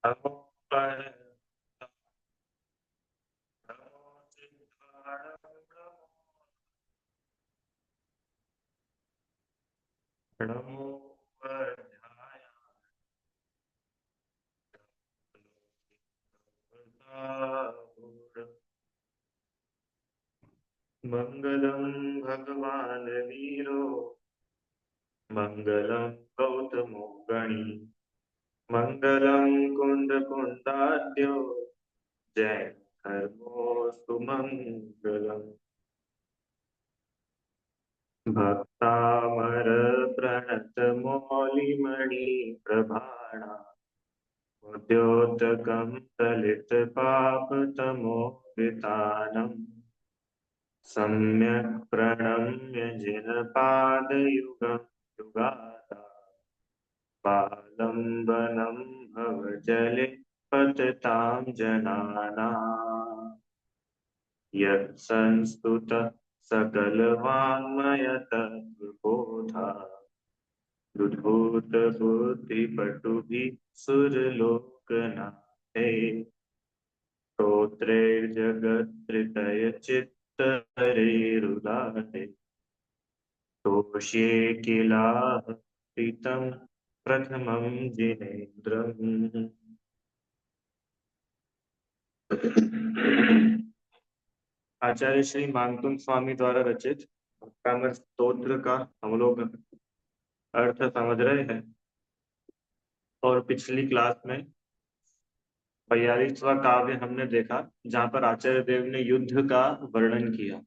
नमो पर नमो सिद्धारं नमो वरदाय मंगलम भगवान वीरो मंगलम गौतमो गणी मंगलम कुंद कुंदाद्यो जय धर्मोस्तु मंगलम भक्तामर प्रणत मौलिमणि प्रभाणा उद्योतकं दलितपापतमोपितानम् सम्यक् प्रणम्य जिनपादयुगं युगादा पालम्बनं भवजले पततां जनानाम् यत्संस्तुतः सकलवाङ्मयतत्त्वबोधा बुद्धिपटुभिः सुरलोकनाथे स्तोत्रैर्जगत्त्रयचित्तहरेरुदाते तोष्ये किलाहृतं प्रथमं जिनेन्द्रम्। आचार्य श्री मानकुंद स्वामी द्वारा रचित भक्तामृत स्तोत्र का हम लोग अर्थ समझ रहे हैं। और पिछली क्लास में 42वां काव्य हमने देखा जहां पर आचार्य देव ने युद्ध का वर्णन किया।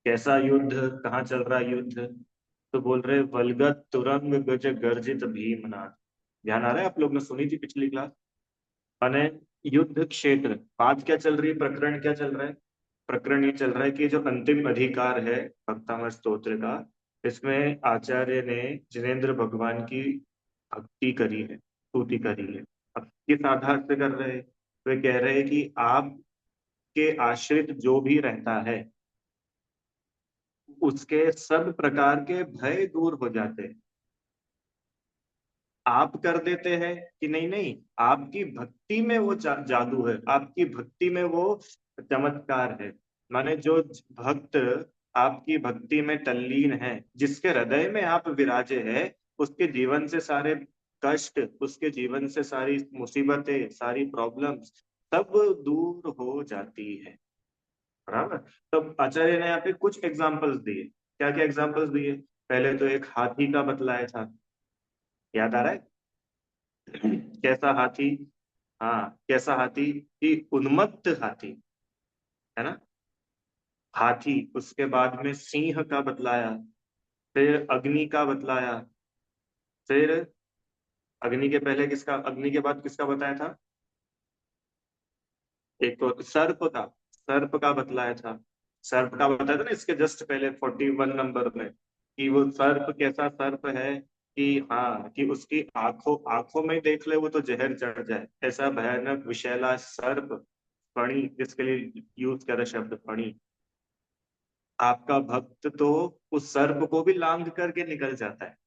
कैसा युद्ध, कहाँ चल रहा है युद्ध, तो बोल रहे वलगत तुरंग गज गर्जित भीमनाथ। ध्यान आ रहा है? आप लोग ने सुनी थी पिछली क्लास। माने युद्ध क्षेत्र, बात क्या चल रही है, प्रकरण क्या चल रहा है? प्रकरण ये चल रहा है कि जो अंतिम अधिकार है भक्तामृत स्तोत्र का, इसमें आचार्य ने जिनेन्द्र भगवान की भक्ति करी है, स्तुति करी है। अब किस आधार से कर रहे हैं? वे कह रहे हैं कि आपके आश्रित जो भी रहता है उसके सब प्रकार के भय दूर हो जाते हैं। आप कर देते हैं कि नहीं? नहीं, आपकी भक्ति में वो जादू है, आपकी भक्ति में वो चमत्कार है। माने जो भक्त आपकी भक्ति में तल्लीन है, जिसके हृदय में आप विराजे हैं, उसके जीवन से सारे कष्ट, उसके जीवन से सारी मुसीबतें, सारी प्रॉब्लम्स सब दूर हो जाती है। बराबर। तो आचार्य ने यहाँ पे कुछ एग्जाम्पल्स दिए। क्या क्या एग्जाम्पल्स दिए? पहले तो एक हाथी का बतलाया था, याद आ रहा है? कैसा हाथी? हाँ, कैसा हाथी? कि उन्मत्त हाथी, है ना, हाथी। उसके बाद में सिंह का बतलाया, फिर अग्नि का बतलाया, फिर अग्नि के पहले किसका, अग्नि के बाद किसका बताया था? एक तो सर्प का बतलाया था। सर्प का बताया था ना इसके जस्ट पहले 41 नंबर में, कि वो सर्प कैसा सर्प है कि हाँ, कि उसकी आंखों आंखों में देख ले वो तो जहर चढ़ जाए, ऐसा भयानक विषैला सर्प। फणी, जिसके लिए यूज करा शब्द फणी। आपका भक्त तो उस सर्प को भी लांघ करके निकल जाता है।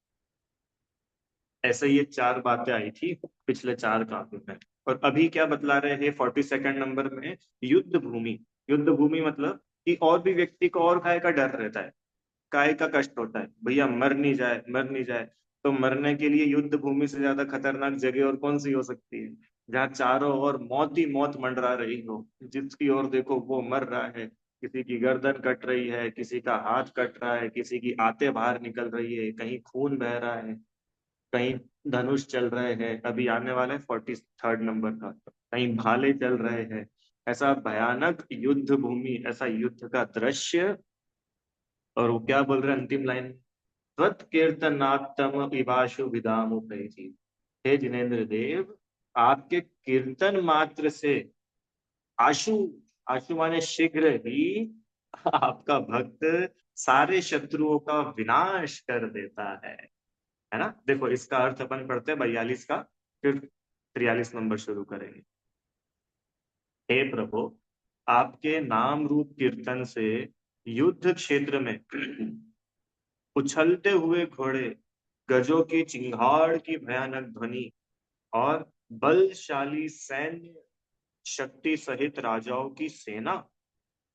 ऐसे ये चार बातें आई थी पिछले चार काव्यों में। और अभी क्या बतला रहे हैं 42 नंबर में? युद्ध भूमि। युद्ध भूमि मतलब कि और भी व्यक्ति को और काय का डर रहता है, काय का कष्ट होता है, भैया मर नहीं जाए, मर नहीं जाए। तो मरने के लिए युद्ध भूमि से ज्यादा खतरनाक जगह और कौन सी हो सकती है? जहाँ चारों ओर मौत ही मौत मंडरा रही हो, जिसकी ओर देखो वो मर रहा है। किसी की गर्दन कट रही है, किसी का हाथ कट रहा है, किसी की आते बाहर निकल रही है, कहीं खून बह रहा है, कहीं धनुष चल रहे हैं, अभी आने वाला है 43rd नंबर का, कहीं भाले चल रहे हैं। ऐसा भयानक युद्ध भूमि, ऐसा युद्ध का दृश्य। और वो क्या बोल रहे हैं अंतिम लाइन? त्वत् कीर्तनात्तम विभाषु विदाम जी। हे जिनेन्द्र देव, आपके कीर्तन मात्र से आशु, आशु माने शीघ्र ही आपका भक्त सारे शत्रुओं का विनाश कर देता है ना। देखो इसका अर्थ अपन पढ़ते हैं 42 का, फिर 43 नंबर शुरू करेंगे। हे प्रभु, आपके नाम रूप कीर्तन से युद्ध क्षेत्र में उछलते हुए घोड़े, गजों की चिंगाड़ की भयानक ध्वनि और बलशाली सैन्य शक्ति सहित राजाओं की सेना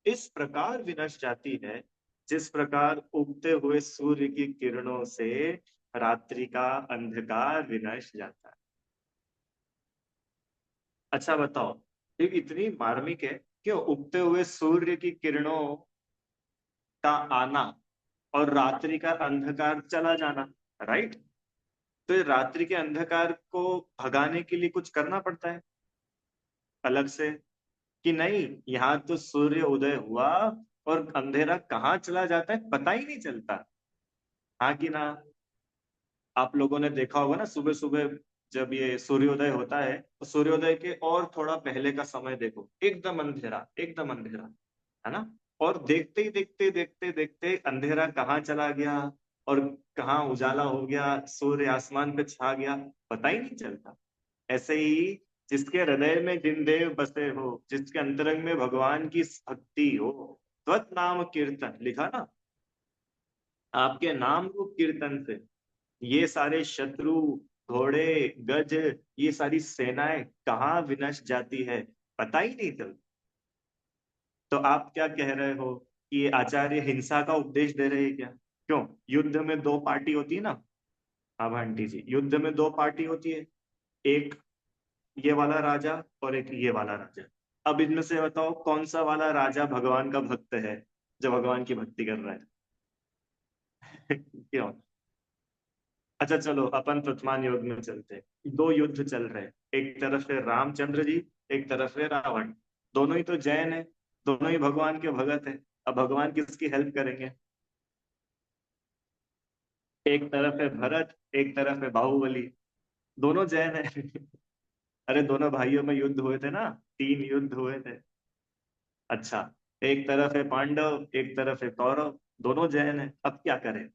इस प्रकार विनष्ट जाती है, जिस प्रकार उगते हुए सूर्य की किरणों से रात्रि का अंधकार विनष्ट जाता है। अच्छा बताओ, ये इतनी मार्मिक है, क्यों उगते हुए सूर्य की किरणों का आना और रात्रि का अंधकार चला जाना, राइट? तो ये रात्रि के अंधकार को भगाने के लिए कुछ करना पड़ता है अलग से, कि नहीं यहाँ तो सूर्य उदय हुआ और अंधेरा कहाँ चला जाता है पता ही नहीं चलता। हाँ कि ना? आप लोगों ने देखा होगा ना, सुबह सुबह जब ये सूर्योदय होता है तो सूर्योदय के और थोड़ा पहले का समय देखो, एकदम अंधेरा, एकदम अंधेरा, है ना? और देखते ही देखते देखते देखते अंधेरा कहाँ चला गया और कहाँ उजाला हो गया, सूर्य आसमान पे छा गया, पता ही नहीं चलता। ऐसे ही जिसके हृदय में जिन देव बसे हो, जिसके अंतरंग में भगवान की भक्ति हो, त्वत नाम कीर्तन लिखा ना, आपके नाम रूप कीर्तन से ये सारे शत्रु, घोड़े, गज, ये सारी सेनाएं कहाँ विनष्ट जाती है पता ही नहीं चलता। तो आप क्या कह रहे हो कि ये आचार्य हिंसा का उपदेश दे रहे हैं क्या? क्यों? युद्ध में दो पार्टी होती है ना। हाँ आंटी जी, युद्ध में दो पार्टी होती है, एक ये वाला राजा और एक ये वाला राजा। अब इनमें से बताओ कौन सा वाला राजा भगवान का भक्त है, जो भगवान की भक्ति कर रहा है? क्यों? अच्छा चलो अपन वर्तमान युग में चलते हैं, दो युद्ध चल रहे हैं, एक तरफ है रामचंद्र जी, एक तरफ है रावण। दोनों ही तो जैन है, दोनों ही भगवान के भगत है। अब भगवान किसकी हेल्प करेंगे? एक तरफ है भरत, एक तरफ है बाहुबली, दोनों जैन है। अरे दोनों भाइयों में युद्ध हुए थे ना, तीन युद्ध हुए थे। अच्छा, एक तरफ है पांडव, एक तरफ है कौरव, दोनों जैन है, अब क्या करें?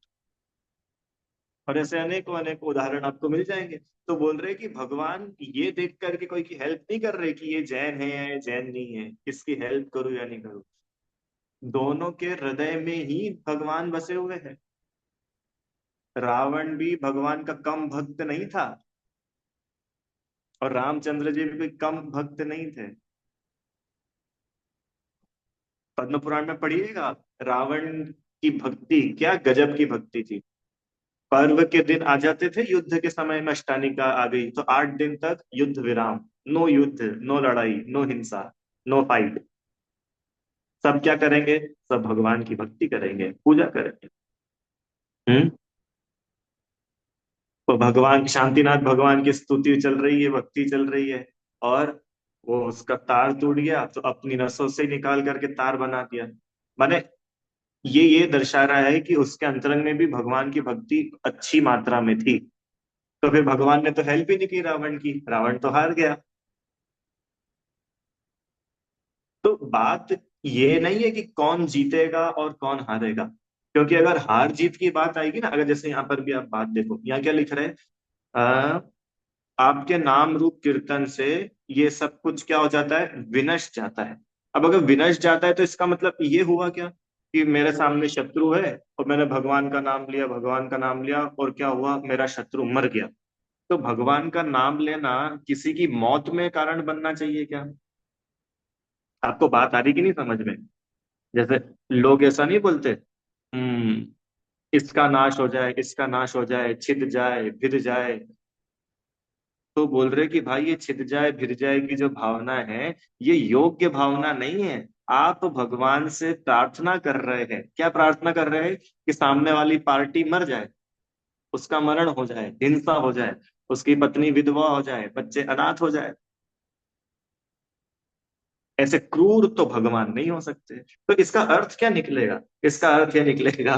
और ऐसे अनेकों अनेकों उदाहरण आपको मिल जाएंगे। तो बोल रहे कि भगवान ये देख करके कोई की हेल्प नहीं कर रहे कि ये जैन है या ये जैन नहीं है, किसकी हेल्प करूं या नहीं करूं। दोनों के हृदय में ही भगवान बसे हुए हैं। रावण भी भगवान का कम भक्त नहीं था, और रामचंद्र जी भी कोई कम भक्त नहीं थे। पद्म पुराण में पढ़िएगा, रावण की भक्ति क्या गजब की भक्ति थी। पर्व के दिन आ जाते थे, युद्ध के समय में अष्टानिका आ गई तो 8 दिन तक युद्ध विराम, नो युद्ध, नो लड़ाई, नो हिंसा, नो फाइट। सब क्या करेंगे? सब भगवान की भक्ति करेंगे, पूजा करेंगे। हम्म। तो भगवान शांतिनाथ भगवान की स्तुति चल रही है, भक्ति चल रही है, और वो उसका तार टूट गया तो अपनी नसों से निकाल करके तार बना दिया। माने ये दर्शा रहा है कि उसके अंतरंग में भी भगवान की भक्ति अच्छी मात्रा में थी। तो फिर भगवान ने तो हेल्प ही नहीं की रावण की, रावण तो हार गया। तो बात ये नहीं है कि कौन जीतेगा और कौन हारेगा, क्योंकि अगर हार जीत की बात आएगी ना, अगर जैसे यहाँ पर भी आप बात देखो, यहाँ क्या लिख रहे हैं? अ, आपके नाम रूप कीर्तन से ये सब कुछ क्या हो जाता है? विनष्ट जाता है। अब अगर विनष्ट जाता है तो इसका मतलब ये हुआ क्या, कि मेरे सामने शत्रु है और मैंने भगवान का नाम लिया, भगवान का नाम लिया, और क्या हुआ? मेरा शत्रु मर गया। तो भगवान का नाम लेना किसी की मौत में कारण बनना चाहिए क्या? आपको बात आ रही कि नहीं समझ में? जैसे लोग ऐसा नहीं बोलते, इसका नाश हो जाए, इसका नाश हो जाए, छिद जाए फिर जाए। तो बोल रहे कि भाई ये छिद जाए फिर जाए की जो भावना है, ये योग्य भावना नहीं है। आप भगवान से प्रार्थना कर रहे हैं, क्या प्रार्थना कर रहे हैं? कि सामने वाली पार्टी मर जाए, उसका मरण हो जाए, हिंसा हो जाए, उसकी पत्नी विधवा हो जाए, बच्चे अनाथ हो जाए। ऐसे क्रूर तो भगवान नहीं हो सकते। तो इसका अर्थ क्या निकलेगा? इसका अर्थ यह निकलेगा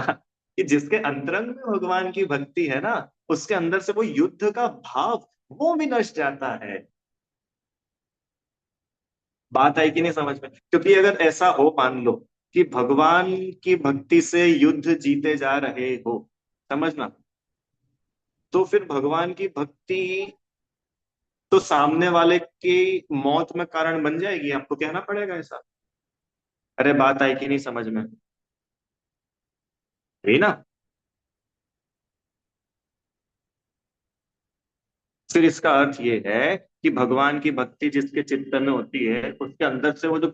कि जिसके अंतरंग में भगवान की भक्ति है ना, उसके अंदर से वो युद्ध का भाव वो भी नष्ट जाता है। बात आई कि नहीं समझ में? क्योंकि अगर ऐसा हो, मान लो कि भगवान की भक्ति से युद्ध जीते जा रहे हो, समझना, तो फिर भगवान की भक्ति तो सामने वाले की मौत में कारण बन जाएगी, आपको कहना पड़ेगा ऐसा। अरे बात आई कि नहीं समझ में? यही ना? फिर इसका अर्थ ये है कि भगवान की भक्ति जिसके चित्त में होती है उसके अंदर से वो जो,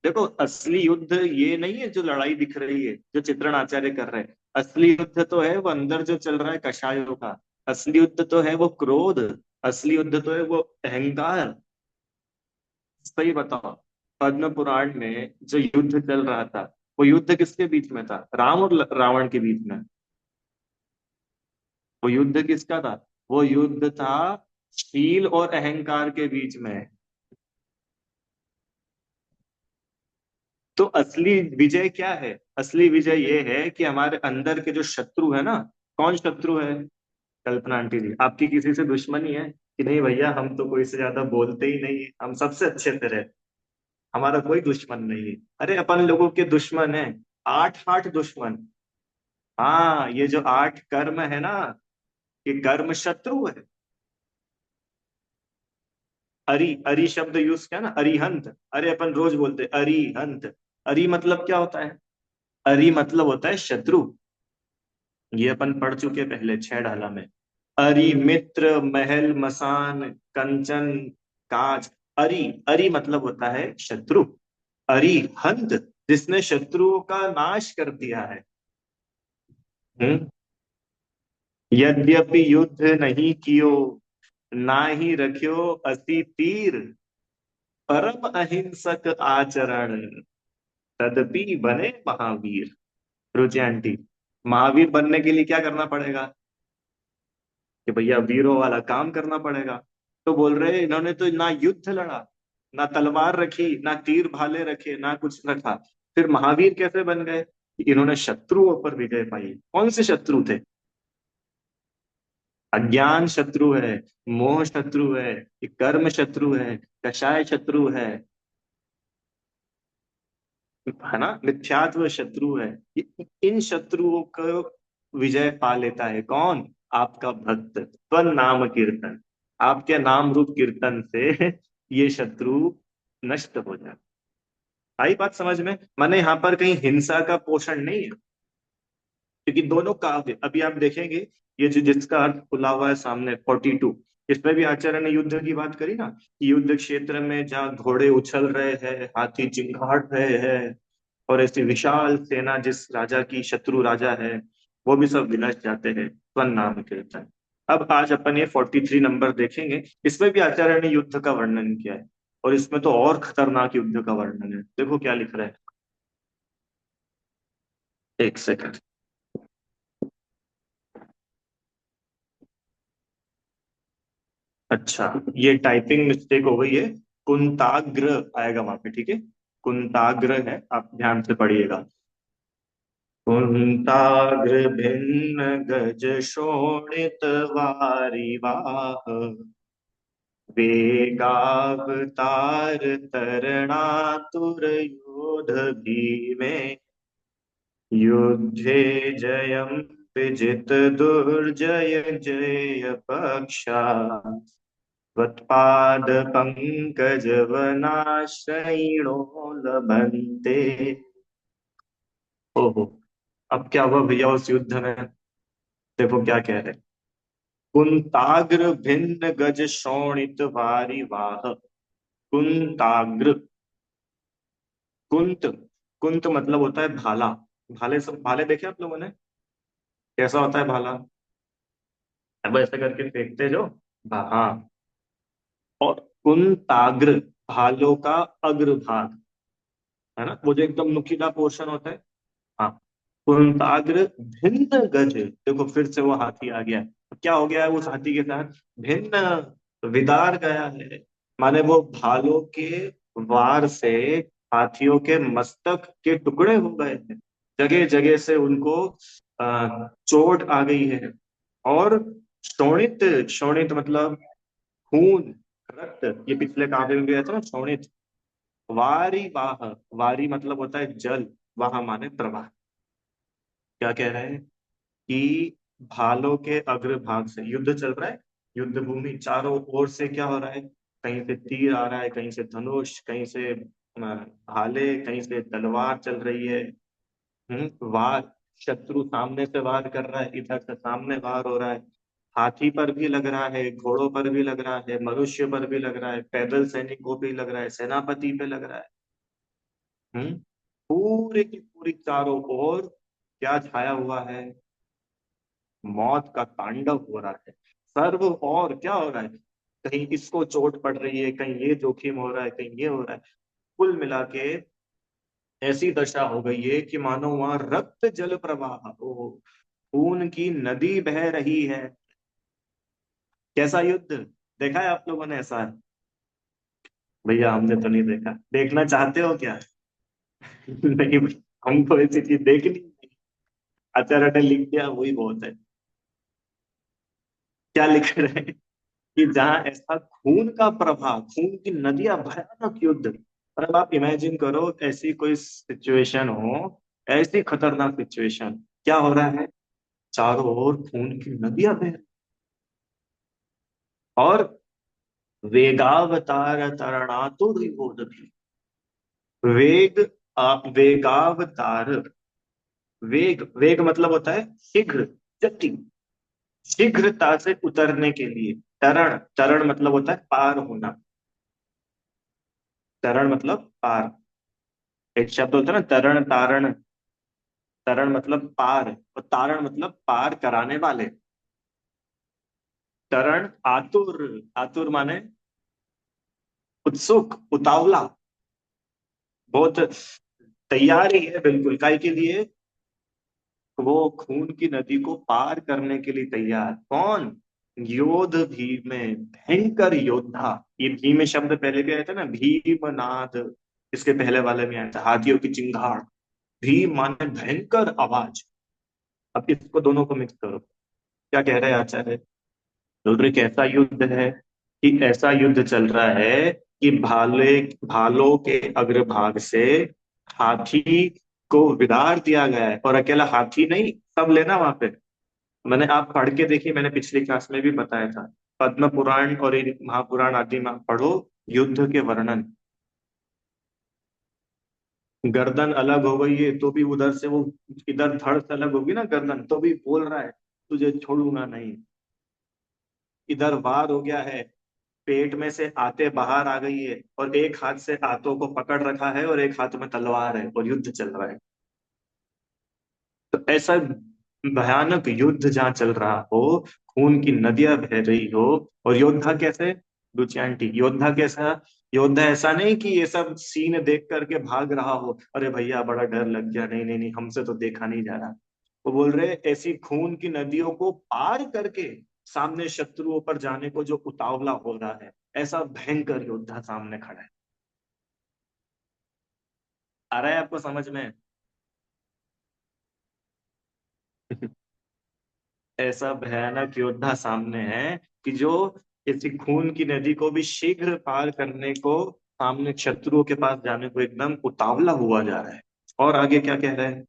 देखो असली युद्ध ये नहीं है जो लड़ाई दिख रही है जो चित्रण आचार्य कर रहे हैं। असली युद्ध तो है वो अंदर जो चल रहा है कषायों का। असली युद्ध तो है वो क्रोध। असली युद्ध तो है वो अहंकार। सही बताओ, पद्म पुराण में जो युद्ध चल रहा था वो युद्ध किसके बीच में था? राम और रावण के बीच में। वो युद्ध किसका था? वो युद्ध था शील और अहंकार के बीच में। तो असली विजय क्या है? असली विजय ये है कि हमारे अंदर के जो शत्रु है ना, कौन शत्रु है? कल्पना आंटी जी, आपकी किसी से दुश्मनी है कि नहीं? भैया हम तो कोई से ज्यादा बोलते ही नहीं, हम सबसे अच्छे से रहते, हमारा कोई दुश्मन नहीं है। अरे अपन लोगों के दुश्मन है, आठ आठ दुश्मन। हाँ, ये जो आठ कर्म है ना, ये कर्म शत्रु है। अरि अरि शब्द यूज किया ना, अरिहंत। अरे अपन रोज बोलते अरिहंत। अरि मतलब क्या होता है? अरि मतलब होता है शत्रु। ये अपन पढ़ चुके पहले छह डाला में। अरि मित्र, महल, मसान, कंचन, काज। अरि अरि मतलब होता है शत्रु। अरि हंत, जिसने शत्रुओं का नाश कर दिया है। हम्म। यद्यपि युद्ध नहीं कियो, ना ही रख्यो असी तीर, परम अहिंसक आचरण, तदपि बने महावीर। रुचि आंटी, महावीर बनने के लिए क्या करना पड़ेगा? कि भैया वीरों वाला काम करना पड़ेगा। तो बोल रहे इन्होंने तो ना युद्ध लड़ा, ना तलवार रखी, ना तीर भाले रखे, ना कुछ रखा, फिर महावीर कैसे बन गए? इन्होंने शत्रुओं पर विजय पाई। कौन से शत्रु थे? अज्ञान शत्रु है, मोह शत्रु है, कर्म शत्रु है, कषाय शत्रु है ना, मिथ्यात्व शत्रु है। इन शत्रुओं को विजय पा लेता है कौन? आपका भक्त स्व नाम कीर्तन। आपके नाम रूप कीर्तन से ये शत्रु नष्ट हो जाए। आई बात समझ में? माने यहाँ पर कहीं हिंसा का पोषण नहीं है, क्योंकि दोनों काव्य अभी आप देखेंगे, ये जो जिसका अर्थ खुला हुआ है सामने 42, इसमें भी आचार्य ने युद्ध की बात करी ना, कि युद्ध क्षेत्र में जहाँ घोड़े उछल रहे हैं, हाथी चिंगाड़ रहे हैं, और ऐसी विशाल सेना जिस राजा की, शत्रु राजा है, वो भी सब विनष्ट जाते हैं स्वर्ण नाम कीर्तन। अब आज अपन ये 43 नंबर देखेंगे। इसमें भी आचार्य ने युद्ध का वर्णन किया है, और इसमें तो और खतरनाक युद्ध का वर्णन है। देखो क्या लिख रहा है, एक सेकंड। अच्छा, ये टाइपिंग मिस्टेक हो गई है। कुंताग्र आएगा वहां पे, ठीक है? कुंताग्र है, आप ध्यान से पढ़िएगा। कुंताग्र भिन्न गज शोणित वारिवाह, वेगावतार तरणातुर योध भीमे, युद्धे जयं विजित दुर्जय जय पक्षा, त्वत्पाद पंकज वनाश्रयणो लभन्ते। ओहो, अब क्या हुआ भैया उस युद्ध में? देखो क्या कह रहे हैं। कुंताग्र भिन्न गज शोणित वारी वाह। कुंताग्र, कुंत, कुंत मतलब होता है भाला। भाले, सब भाले देखे आप लोगों ने? कैसा होता है भाला? अब ऐसे करके फेंकते जो, हाँ। और कुंताग्र, भालों का अग्रभाग, है ना, वो जो एकदम नुकीला पोर्शन होता है। हाँ, कुंताग्र भिन्न गज, देखो फिर से वो हाथी आ गया। क्या हो गया है उस हाथी के साथ? भिन्न, विदार गया है। माने वो भालों के वार से हाथियों के मस्तक के टुकड़े हो गए हैं। जगह जगह से उनको चोट आ गई है। और शोणित, शोणित मतलब खून, रक्त। ये पिछले काव्य में भी आया था ना, शोणित। वारी वाह, वारी मतलब होता है जल, वाह माने प्रवाह। क्या कह रहे हैं कि भालों के अग्रभाग से युद्ध चल रहा है। युद्ध भूमि चारों ओर से क्या हो रहा है? कहीं से तीर आ रहा है, कहीं से धनुष, कहीं से भाले, कहीं से तलवार चल रही है। वार, शत्रु सामने से वार कर रहा है, इधर से सामने वार हो रहा है। हाथी पर भी लग रहा है, घोड़ों पर भी लग रहा है, मनुष्य पर भी लग रहा है, पैदल सैनिकों पे भी लग रहा है, सेनापति पे लग रहा है। हम्म। पूरे की पूरी चारों ओर क्या छाया हुआ है? मौत का तांडव हो रहा है। सर्व और क्या हो रहा है? कहीं इसको चोट पड़ रही है, कहीं ये जोखिम हो रहा है, कहीं ये हो रहा है। कुल मिला के ऐसी दशा हो गई है कि मानो वहां रक्त जल प्रवाह, ओ खून की नदी बह रही है। कैसा युद्ध देखा है आप लोगों ने ऐसा? भैया हमने तो नहीं देखा, देखना चाहते हो क्या? नहीं भाई, हमको ऐसी चीज देखनी नहीं। आचार्य ने लिख दिया वही बहुत है। क्या लिख रहे हैं? कि जहां ऐसा खून का प्रवाह, खून की नदियां, भयानक युद्ध। और अब आप इमेजिन करो ऐसी कोई सिचुएशन हो, ऐसी खतरनाक सिचुएशन, क्या हो रहा है? चारों ओर खून की नदियां बह रही। और वेगावतार तरणातुर्विबोधति। वेग, वेगावतार। वेग, वेग मतलब होता है शीघ्र, गति, शीघ्रता से उतरने के लिए। तरण, तरण मतलब होता है पार होना। तरण मतलब पार। एक शब्द होता है ना, तरण तारण। तरण मतलब पार, और तारण मतलब पार कराने वाले। तरण आतुर, आतुर माने उत्सुक, उतावला, बहुत तैयारी है बिल्कुल काय के लिए? वो खून की नदी को पार करने के लिए तैयार। कौन? योध भीम में, भयंकर योद्धा। ये भीम शब्द पहले भी आया था ना, भीमनाद। इसके पहले वाले में आया था हाथियों की चिंगाड़। भीम माने भयंकर आवाज। अब इसको दोनों को मिक्स करो, क्या कह रहे हैं आचार्य? रुद्र एक ऐसा युद्ध है कि ऐसा युद्ध चल रहा है कि भालों के अग्रभाग से हाथी को विदार दिया गया है। और अकेला हाथी नहीं, सब लेना वहां पे। मैंने, आप पढ़ के देखिए, मैंने पिछली क्लास में भी बताया था। पद्म पुराण और ये महापुराण आदि में पढ़ो, युद्ध के वर्णन। गर्दन अलग हो गई है तो भी उधर से वो, इधर धड़ से अलग होगी ना गर्दन, तो भी बोल रहा है तुझे छोड़ूंगा नहीं। इधर वार हो गया है, पेट में से आते बाहर आ गई है, और एक हाथ से आतों को पकड़ रखा है और एक हाथ में तलवार है, और युद्ध चल रहा है। तो ऐसा भयानक युद्ध जहाँ चल रहा हो, खून की नदियां बह रही हो, और योद्धा कैसे? रुचि आंटी, योद्धा कैसा? योद्धा ऐसा नहीं कि ये सब सीन देख करके भाग रहा हो, अरे भैया बड़ा डर लग गया, नहीं नहीं नहीं हमसे तो देखा नहीं जा रहा। वो बोल रहे ऐसी खून की नदियों को पार करके सामने शत्रुओं पर जाने को जो उतावला हो रहा है, ऐसा भयंकर योद्धा सामने खड़ा है। आ रहा है आपको समझ में? ऐसा भयानक योद्धा सामने है कि जो किसी खून की नदी को भी शीघ्र पार करने को, सामने शत्रुओं के पास जाने को एकदम उतावला हुआ जा रहा है। और आगे क्या कह रहा है?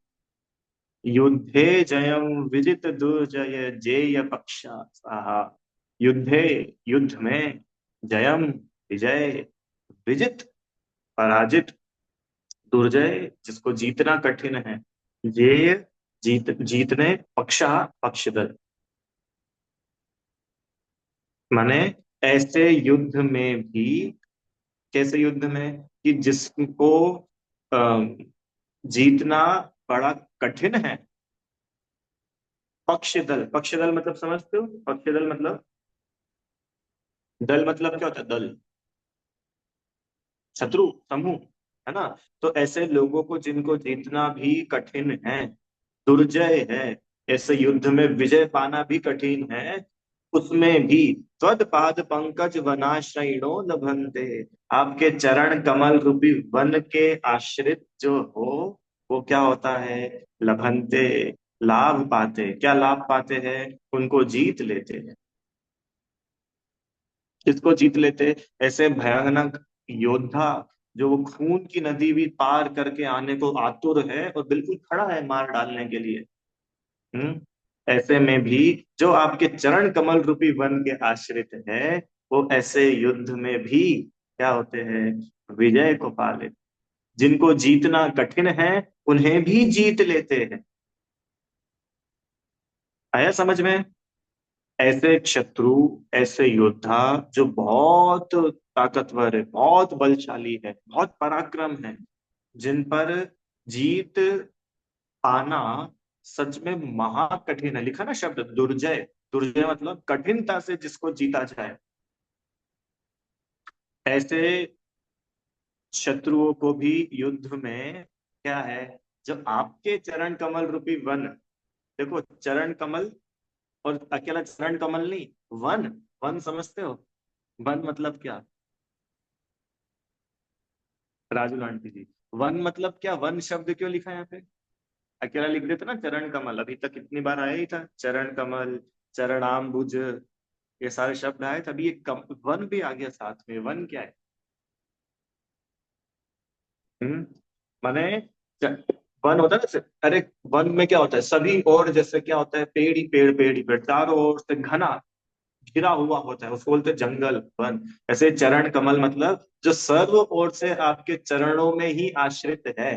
युद्धे जयम विजित दुर्जय जेय पक्षा साहा। युद्धे, युद्ध में, जयम विजय, विजित पराजित, दुर्जय जिसको जीतना कठिन है, जेय जीतने, पक्षा पक्षधर। माने ऐसे युद्ध में भी, कैसे युद्ध में कि जिसको अ, जीतना बड़ा कठिन है। पक्ष दल, पक्ष दल मतलब समझते हो? पक्ष दल मतलब, दल मतलब क्या होता है? दल, शत्रु समूह, है ना? तो ऐसे लोगों को जिनको जीतना भी कठिन है, दुर्जय है, ऐसे युद्ध में विजय पाना भी कठिन है, उसमें भी त्वद पाद पंकज वनाश्रयणो लभन्ते। आपके चरण कमल रूपी वन के आश्रित जो हो, वो क्या होता है? लभन्ते, लाभ पाते। क्या लाभ पाते हैं? उनको जीत लेते हैं। किसको जीत लेते? ऐसे भयानक योद्धा, जो वो खून की नदी भी पार करके आने को आतुर है और बिल्कुल खड़ा है मार डालने के लिए। हम्म। ऐसे में भी जो आपके चरण कमल रूपी वन के आश्रित है, वो ऐसे युद्ध में भी क्या होते हैं? विजय को पा लेते। जिनको जीतना कठिन है, उन्हें भी जीत लेते हैं। आया समझ में? ऐसे शत्रु, ऐसे योद्धा जो बहुत ताकतवर है, बहुत बलशाली है, बहुत पराक्रम है, जिन पर जीत पाना सच में महा कठिन है। लिखा ना शब्द दुर्जय, दुर्जय मतलब कठिनता से जिसको जीता जाए, ऐसे शत्रुओं को भी युद्ध में क्या है, जब आपके चरण कमल रूपी वन, देखो चरण कमल और अकेला चरण कमल नहीं, वन, वन समझते हो? वन मतलब क्या? राजू लांटी जी, वन मतलब क्या? वन शब्द क्यों लिखा है यहाँ पे? अकेला लिख देते ना चरण कमल, अभी तक कितनी बार आया ही था चरण कमल, चरणाम्बुज, ये सारे शब्द आए थे, अभी ये वन भी आ गया साथ में। वन क्या है? हम्म, माने वन होता है ना, अरे वन में क्या होता है, सभी और जैसे क्या होता है, पेड़ ही पेड़, पेड़ ही पेड़, चारों ओर से घना घिरा हुआ होता है, उसको बोलते हैं जंगल, वन। ऐसे चरण कमल मतलब जो सर्व ओर से आपके चरणों में ही आश्रित है।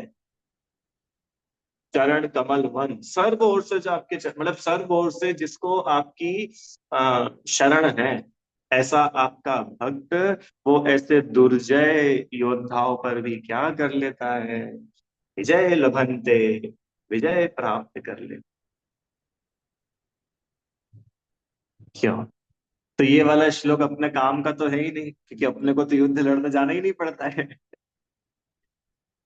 चरण कमल वन, सर्व ओर से जो आपके मतलब सर्व ओर से जिसको आपकी शरण है, ऐसा आपका भक्त वो ऐसे दुर्जय योद्धाओं पर भी क्या कर लेता है, विजय लभंते, विजय प्राप्त कर ले। क्यों? तो ये वाला श्लोक अपने काम का तो है ही नहीं, क्योंकि अपने को तो युद्ध लड़ने जाना ही नहीं पड़ता है।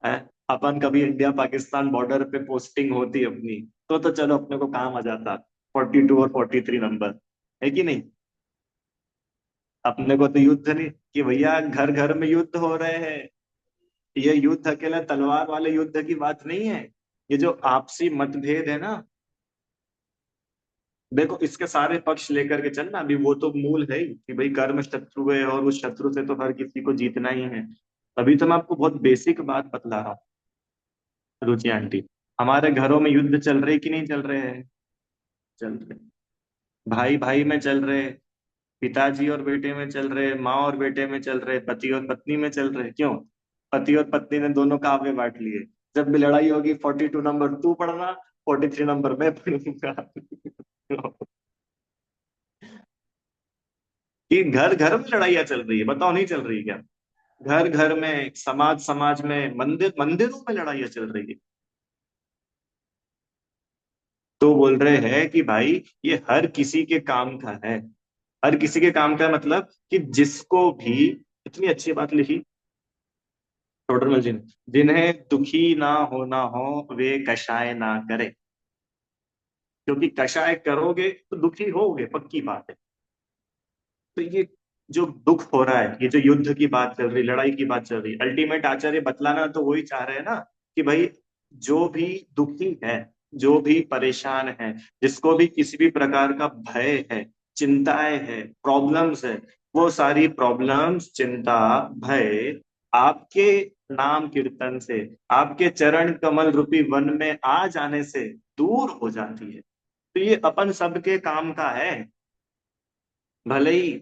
हैं? अपन कभी इंडिया पाकिस्तान बॉर्डर पे पोस्टिंग होती अपनी, तो चलो अपने को काम आ जाता, 42 और 43 नंबर, है कि नहीं? अपने को तो युद्ध नहीं कि भैया घर घर में युद्ध हो रहे हैं। ये युद्ध अकेला तलवार वाले युद्ध की बात नहीं है। ये जो आपसी मतभेद है ना, देखो इसके सारे पक्ष लेकर के चलना, अभी वो तो मूल है ही कि भाई कर्म शत्रु है और उस शत्रु से तो हर किसी को जीतना ही है। अभी तो मैं आपको बहुत बेसिक बात बतला रहा हूँ रुचि आंटी। हमारे घरों में युद्ध चल रहे कि नहीं चल रहे हैं? चल रहे। भाई भाई में चल रहे, पिताजी और बेटे में चल रहे, माँ और बेटे में चल रहे, पति और पत्नी में चल रहे। क्यों? पति और पत्नी ने दोनों काव्य बांट लिए। जब भी लड़ाई होगी 42 नंबर तू पढ़ना, 43 नंबर मैं पढ़ूंगा। कि घर घर में लड़ाइयाँ चल रही है, बताओ नहीं चल रही है क्या? घर घर में, समाज समाज में, मंदिर मंदिरों में लड़ाइयाँ चल रही है। तो बोल रहे हैं कि भाई ये हर किसी के काम का है। हर किसी के काम का मतलब कि जिसको भी, इतनी अच्छी बात लिखी टोडरमल जी ने, जिन्हें दुखी ना होना हो वे कषाय ना करे। क्योंकि कषाय करोगे तो दुखी होगे, पक्की बात है। तो ये जो दुख हो रहा है, ये जो युद्ध की बात चल रही, लड़ाई की बात चल रही, अल्टीमेट आचार्य बतलाना तो वही चाह रहे हैं ना कि भाई जो भी दुखी है, जो भी परेशान है, जिसको भी किसी भी प्रकार का भय है, चिंताएं है, प्रॉब्लम्स है, वो सारी प्रॉब्लम्स, चिंता, भय आपके नाम कीर्तन से, आपके चरण कमल रूपी वन में आ जाने से दूर हो जाती है। तो ये अपन सबके काम का है। भले ही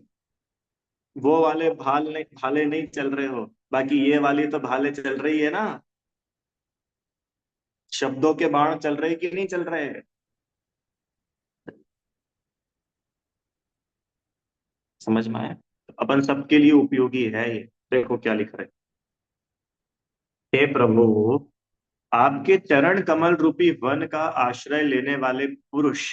वो वाले भाले नहीं चल रहे हो, बाकी ये वाली तो भाले चल रही है ना। शब्दों के बाण चल रहे कि नहीं चल रहे? समझ में आया? तो अपन सबके लिए उपयोगी है ये। देखो क्या लिख रहे हैं। हे प्रभु, आपके चरण कमल रूपी वन का आश्रय लेने वाले पुरुष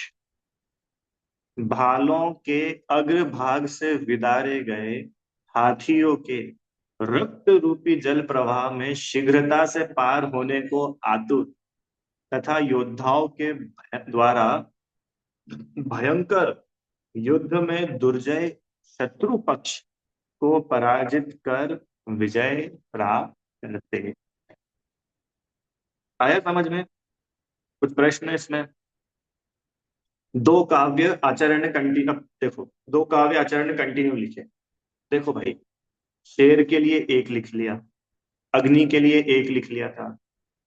भालों के अग्रभाग से विदारे गए हाथियों के रक्त रूपी जल प्रवाह में शीघ्रता से पार होने को आतुर तथा योद्धाओं के द्वारा भयंकर युद्ध में दुर्जय शत्रु पक्ष को पराजित कर विजय प्राप्त करते। आया समझ में? कुछ प्रश्न है इसमें? दो काव्य आचार्य ने कंटिन्यू, अब देखो दो काव्य आचार्य ने कंटिन्यू लिखे। देखो भाई, शेर के लिए एक लिख लिया, अग्नि के लिए एक लिख लिया था,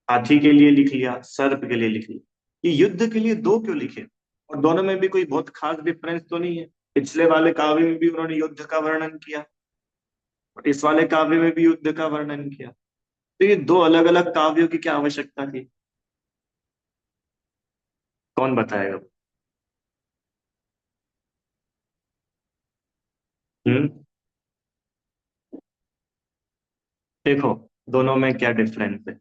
हाथी के लिए लिख लिया, सर्प के लिए लिख लिया, ये युद्ध के लिए दो क्यों लिखे? और दोनों में भी कोई बहुत खास डिफरेंस तो नहीं है। पिछले वाले काव्य में भी उन्होंने युद्ध का वर्णन किया और इस वाले काव्य में भी युद्ध का वर्णन किया। तो ये दो अलग अलग काव्यों की क्या आवश्यकता थी? कौन बताएगा? हम्म। देखो, दोनों में क्या डिफरेंस है?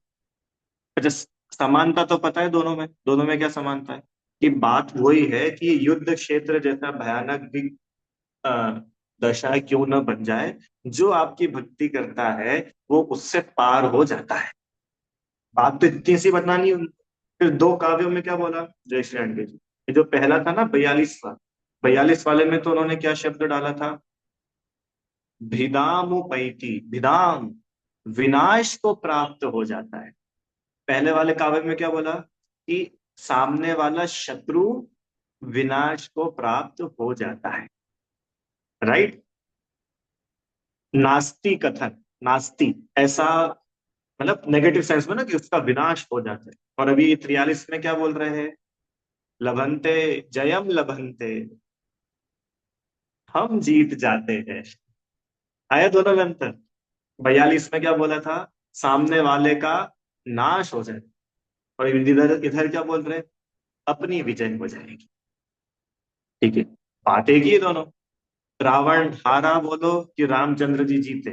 अच्छा, समानता तो पता है दोनों में क्या समानता है? कि बात वही है कि युद्ध क्षेत्र जैसा भयानक भी अ, दशा क्यों न बन जाए, जो आपकी भक्ति करता है वो उससे पार हो जाता है। बात तो इतनी सी बतानी है। फिर दो काव्यों में क्या बोला जय श्री आंटे जी? ये जो पहला था ना 42वां, 42 वाले में तो उन्होंने क्या शब्द डाला था? भिदामुपैति, भिदाम, विनाश को प्राप्त हो जाता है। पहले वाले काव्य में क्या बोला? कि सामने वाला शत्रु विनाश को प्राप्त हो जाता है। राइट? नास्ति कथन, नास्ति ऐसा, मतलब नेगेटिव सेंस में ना, कि उसका विनाश हो जाता है। और अभी 43 में क्या बोल रहे हैं? लभंते, जयम लभंते, हम जीत जाते हैं। आया दोनों में अंतर? 42 में क्या बोला था? सामने वाले का नाश हो जाए। और इधर इधर क्या बोल रहे हैं? अपनी विजय हो जाएगी। ठीक है, बात एक ही है दोनों। रावण हारा बोलो कि रामचंद्र जी जीते,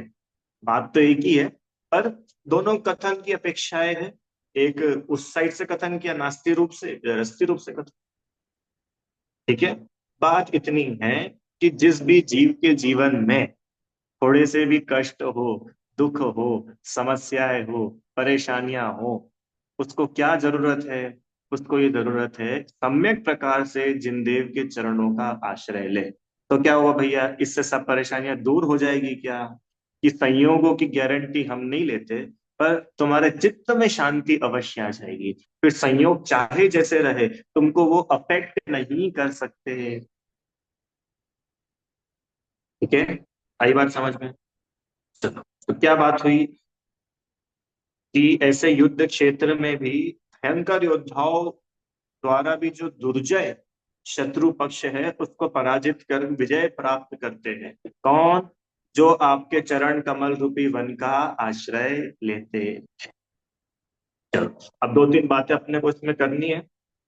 बात तो एक ही है। पर दोनों कथन की अपेक्षाएं हैं। एक उस साइड से कथन किया नास्ती रूप से, रस्ती रूप से कथन। ठीक है। बात इतनी है कि जिस भी जीव के जीवन में थोड़े से भी कष्ट हो, दुख हो, समस्याएं हो, परेशानियां हो, उसको क्या जरूरत है? उसको ये जरूरत है सम्यक प्रकार से जिनदेव के चरणों का आश्रय ले। तो क्या हुआ भैया, इससे सब परेशानियां दूर हो जाएगी क्या? कि संयोगों की गारंटी हम नहीं लेते, पर तुम्हारे चित्त में शांति अवश्य आ जाएगी। फिर संयोग चाहे जैसे रहे, तुमको वो अफेक्ट नहीं कर सकते। ठीक है, आई बात समझ में? चलो, तो क्या बात हुई कि ऐसे युद्ध क्षेत्र में भी भयंकर योद्धाओं द्वारा भी जो दुर्जय शत्रु पक्ष है उसको पराजित कर विजय प्राप्त करते हैं। कौन? जो आपके चरण कमल रूपी वन का आश्रय लेते। चलो, अब दो तीन बातें अपने को इसमें करनी है।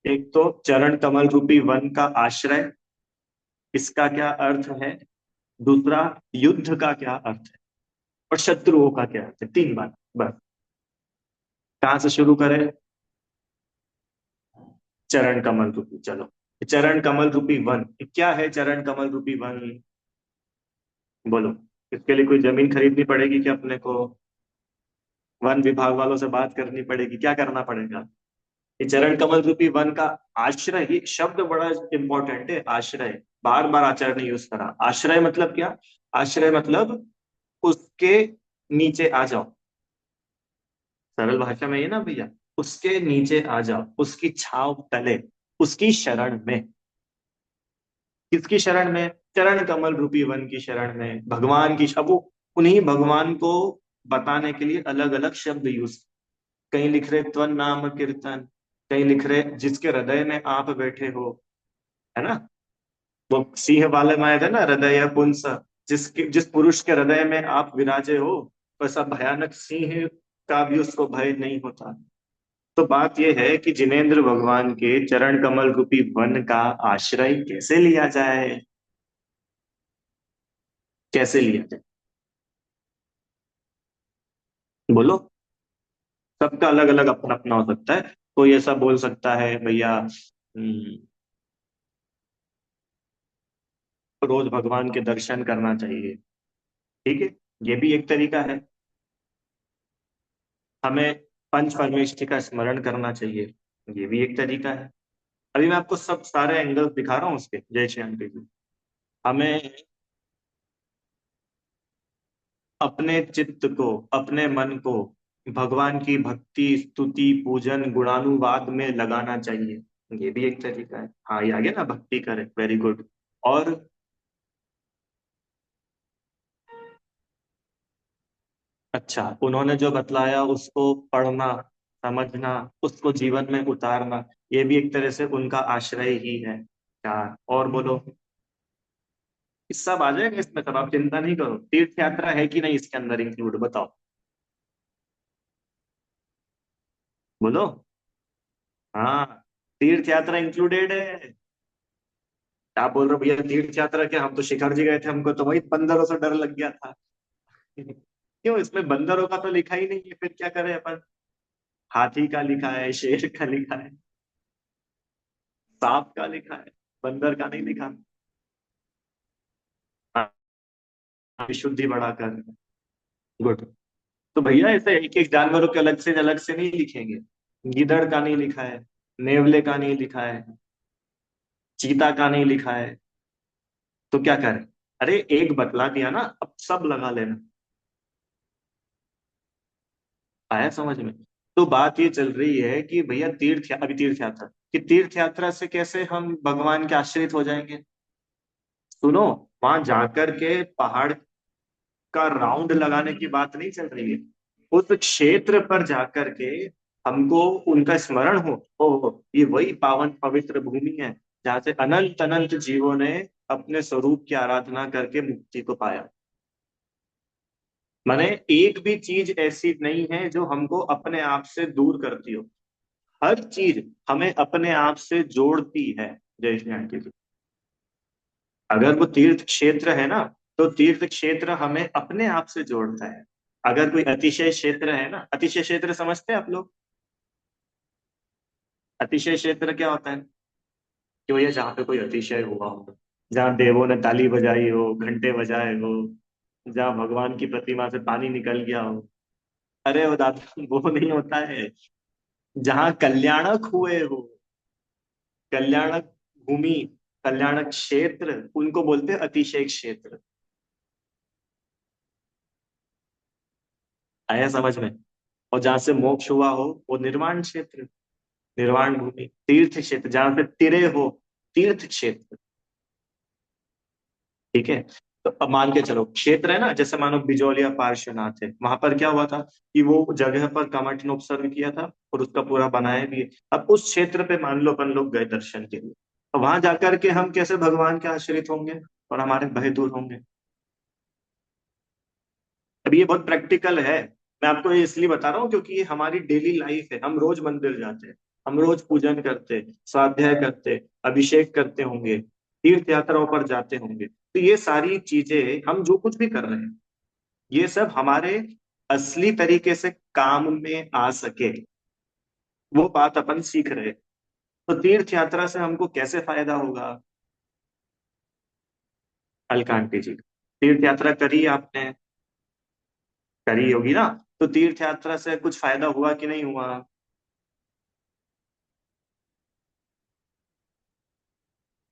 एक तो चरण कमल रूपी वन का आश्रय, इसका क्या अर्थ है? दूसरा, युद्ध का क्या अर्थ है? और शत्रुओं का क्या अर्थ है? तीन बात बस। कहाँ से शुरू करें? चरण कमल रूपी, चलो। चरण कमल रूपी वन, क्या है चरण कमल रूपी वन? बोलो। इसके लिए कोई जमीन खरीदनी पड़ेगी क्या अपने को? वन विभाग वालों से बात करनी पड़ेगी? क्या करना पड़ेगा? ये चरण कमल रूपी वन का आश्रय, ही शब्द बड़ा इंपॉर्टेंट है। आश्रय, बार बार आचार्य ने यूज करा। आश्रय मतलब क्या? आश्रय मतलब उसके नीचे आ जाओ। सरल भाषा में ये ना भैया, उसके नीचे आ जाओ, उसकी छाव तले, उसकी शरण में। किसकी शरण में? चरण कमल रूपी वन की शरण में, भगवान की। अब वो उन्हीं भगवान को बताने के लिए अलग अलग शब्द यूज, कहीं लिख रहे त्वन नाम कीर्तन, कहीं लिख रहे जिसके हृदय में आप बैठे हो। है ना? वो सिंह वाले में आया था ना, हृदय पुंस, जिस पुरुष के हृदय में आप विराजे हो, वैसा भयानक सिंह का भी उसको भय नहीं होता। तो बात यह है कि जिनेंद्र भगवान के चरण कमल रूपी वन का आश्रय कैसे लिया जाए? कैसे लिया जाए? बोलो। सबका अलग अलग अपना अपना हो सकता है। कोई ऐसा बोल सकता है भैया, रोज भगवान के दर्शन करना चाहिए। ठीक है, ये भी एक तरीका है। हमें पंच परमेष्ठि का स्मरण करना चाहिए, ये भी एक तरीका है। अभी मैं आपको सब सारे एंगल्स दिखा रहा हूँ उसके, जय श्री राम जी। हमें अपने चित्त को, अपने मन को भगवान की भक्ति, स्तुति, पूजन, गुणानुवाद में लगाना चाहिए, ये भी एक तरीका है। हाँ, ये आ गया ना, भक्ति करे, वेरी गुड। और अच्छा, उन्होंने जो बतलाया उसको पढ़ना, समझना, उसको जीवन में उतारना, ये भी एक तरह से उनका आश्रय ही है। क्या? और बोलो। इस सब आ जाएगा इसमें, सब आप चिंता नहीं करो। तीर्थ यात्रा है कि नहीं इसके अंदर इंक्लूड, बताओ। बोलो। हाँ, तीर्थ यात्रा इंक्लूडेड है। आप बोल रहे हो भैया तीर्थ यात्रा क्या, हम तो शिखर जी गए थे, हमको तो वही बंदरों से डर लग गया था। क्यों, इसमें बंदरों का तो लिखा ही नहीं है, फिर क्या करें अपन। हाथी का लिखा है, शेर का लिखा है, सांप का लिखा है, बंदर का नहीं लिखा। हाँ, विशुद्धि बढ़ाकर। गुड। तो भैया ऐसे एक एक जानवरों के अलग से नहीं लिखेंगे। गीदड़ का नहीं लिखा है, नेवले का नहीं लिखा है, चीता का नहीं लिखा है, तो क्या करें। अरे एक बतला दिया ना, अब सब लगा लेना। आया समझ में। तो बात ये चल रही है कि भैया अभी तीर्थ यात्रा, कि तीर्थ यात्रा से कैसे हम भगवान के आश्रित हो जाएंगे। सुनो, वहां जाकर के पहाड़ का राउंड लगाने की बात नहीं चल रही है। उस क्षेत्र पर जाकर के हमको उनका स्मरण हो, ओ ये वही पावन पवित्र भूमि है जहाँ से अनंत अनंत जीवों ने अपने स्वरूप की आराधना करके मुक्ति को पाया। माने एक भी चीज ऐसी नहीं है जो हमको अपने आप से दूर करती हो। हर चीज हमें अपने आप से जोड़ती है। जय श्री आंटी जी। अगर वो तीर्थ क्षेत्र है ना, तो तीर्थ क्षेत्र हमें अपने आप से जोड़ता है। अगर कोई अतिशय क्षेत्र है ना, अतिशय क्षेत्र समझते हैं आप लोग। अतिशय क्षेत्र क्या होता है, कि भैया जहाँ पे कोई अतिशय हुआ हो, जहाँ देवों ने ताली बजाई हो, घंटे बजाए हो, जहाँ भगवान की प्रतिमा से पानी निकल गया हो। अरे वो दादा वो नहीं होता है। जहाँ कल्याणक हुए हो, कल्याणक भूमि, कल्याणक क्षेत्र, उनको बोलते हैं अतिशय क्षेत्र। आया समझ में। और जहां से मोक्ष हुआ हो वो निर्वाण क्षेत्र, निर्वाण भूमि, तीर्थ क्षेत्र जहां से तिरे हो, तीर्थ क्षेत्र। ठीक है। तो अब मान के चलो क्षेत्र है ना, जैसे मानो बिजौलिया पार्श्वनाथ है, वहां पर क्या हुआ था कि वो जगह पर कामाठिन ऑब्जर्व किया था और उसका पूरा बनाया भी है। अब उस क्षेत्र पे मान लो अपन लोग गए दर्शन के लिए, तो वहां जाकर के हम कैसे भगवान के आश्रित होंगे और हमारे भय दूर होंगे। अब ये बहुत प्रैक्टिकल है। मैं आपको ये इसलिए बता रहा हूँ क्योंकि ये हमारी डेली लाइफ है। हम रोज मंदिर जाते हैं, हम रोज पूजन करते, स्वाध्याय करते, अभिषेक करते होंगे, तीर्थ यात्राओं पर जाते होंगे। तो ये सारी चीजें हम जो कुछ भी कर रहे हैं, ये सब हमारे असली तरीके से काम में आ सके, वो बात अपन सीख रहे हैं। तो तीर्थ यात्रा से हमको कैसे फायदा होगा। अलकांति जी, तीर्थ यात्रा करी आपने, करी होगी ना। तो तीर्थ यात्रा से कुछ फायदा हुआ कि नहीं हुआ।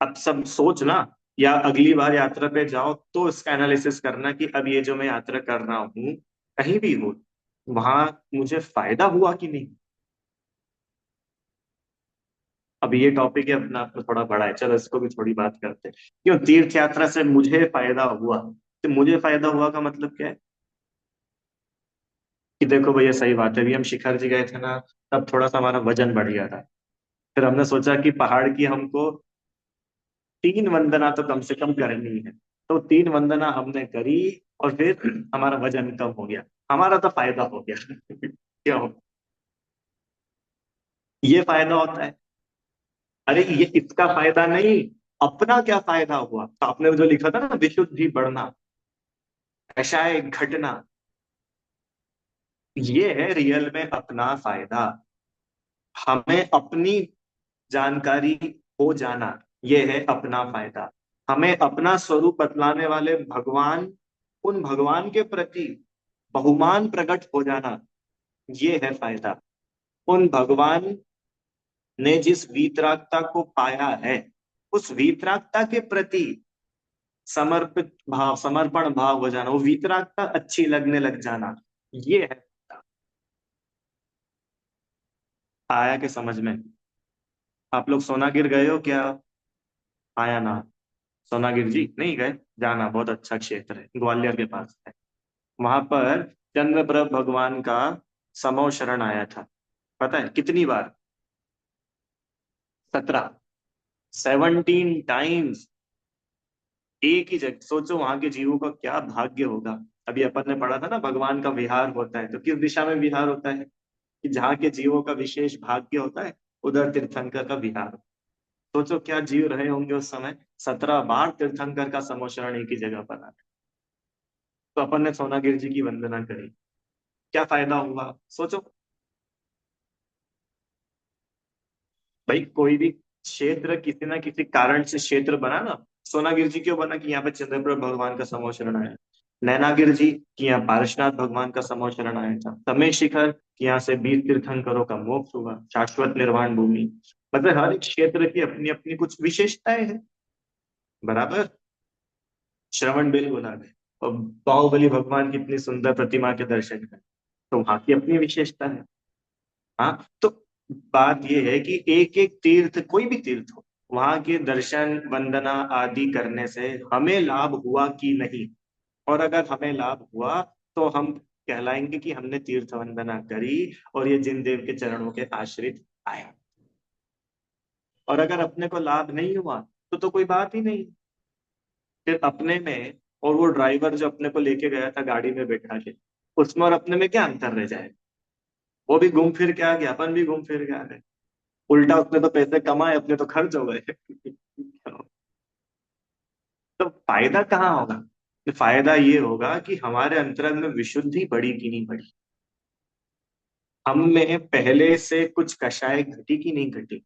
अब सब सोचना, या अगली बार यात्रा पे जाओ तो इसका एनालिसिस करना कि अब ये जो मैं यात्रा कर रहा हूँ, कहीं भी हो, वहां मुझे फायदा हुआ कि नहीं। अब ये टॉपिक है अपना आप में थोड़ा बड़ा है, चलो इसको भी थोड़ी बात करते हैं। क्यों तीर्थ यात्रा से मुझे फायदा हुआ, तो मुझे फायदा हुआ का मतलब क्या है, कि देखो भैया सही बात है, अभी हम शिखर जी गए थे ना, तब थोड़ा सा हमारा वजन बढ़ गया था। फिर हमने सोचा कि पहाड़ की हमको 3 वंदना तो कम से कम करनी है। तो 3 वंदना हमने करी, और फिर हमारा वजन कम हो गया, हमारा तो फायदा हो गया। क्यों, ये फायदा होता है। अरे ये इसका फायदा नहीं, अपना क्या फायदा हुआ। तो आपने जो लिखा था ना, विशुद्धि बढ़ना, कषाय घटना, ये है रियल में अपना फायदा। हमें अपनी जानकारी हो जाना, ये है अपना फायदा। हमें अपना स्वरूप बतलाने वाले भगवान, उन भगवान के प्रति बहुमान प्रकट हो जाना, ये है फायदा। उन भगवान ने जिस वीतरागता को पाया है, उस वीतरागता के प्रति समर्पित भाव, समर्पण भाव हो जाना, वो वीतरागता अच्छी लगने लग जाना, ये है। आया के समझ में। आप लोग सोनागिर गए हो क्या। आया ना। सोनागिर जी नहीं गए, जाना, बहुत अच्छा क्षेत्र है, ग्वालियर के पास है। वहां पर चंद्रप्रभ भगवान का समो शरण आया था। पता है कितनी बार। 17, 17 टाइम्स। एक ही जगह सोचो, वहां के जीवों का क्या भाग्य होगा। अभी अपन ने पढ़ा था ना, भगवान का विहार होता है, तो किस दिशा में विहार होता है, कि जहाँ के जीवों का विशेष भाग्य होता है, उधर तीर्थंकर का विहार। सोचो क्या जीव रहे होंगे उस समय। 17 बार तीर्थंकर का समोशरण एक ही जगह पर आ। तो अपन ने सोनागिर जी की वंदना करी, क्या फायदा हुआ सोचो। भाई कोई भी क्षेत्र किसी ना किसी कारण से क्षेत्र बना ना। सोनागिर जी क्यों बना? कि यहाँ पे चंद्रप्रभ भगवान का समोशरण आया। नैनागिर जी कि यहाँ पार्श्वनाथ भगवान का समोशरण आया था। समय शिखर कि यहाँ से 20 तीर्थंकरों का मोक्ष हुआ, शाश्वत निर्वाण भूमि। मतलब हर एक क्षेत्र की अपनी अपनी कुछ विशेषताएं हैं। बराबर। श्रवण बेलगोला में और बाहुबली भगवान की इतनी सुंदर प्रतिमा के दर्शन करें, तो वहां की अपनी विशेषता है। हाँ तो बात यह है कि एक एक तीर्थ, कोई भी तीर्थ हो, वहां के दर्शन वंदना आदि करने से हमें लाभ हुआ कि नहीं। और अगर हमें लाभ हुआ तो हम कहलाएंगे कि हमने तीर्थ वंदना करी और ये जिन देव के चरणों के आश्रित आया। और अगर अपने को लाभ नहीं हुआ तो कोई बात ही नहीं। फिर अपने में और वो ड्राइवर जो अपने को लेके गया था गाड़ी में बैठा के, उसमें और अपने में क्या अंतर रह जाए? वो भी घूम फिर के आ गया, अपन भी घूम फिर के आ गए। उल्टा उसने तो पैसे कमाए, अपने तो खर्च हो गए। तो फायदा कहाँ होगा? तो फायदा ये होगा कि हमारे अंतरंग में विशुद्धि बढ़ी कि नहीं बढ़ी। हम में पहले से कुछ कषाय घटी कि नहीं घटी।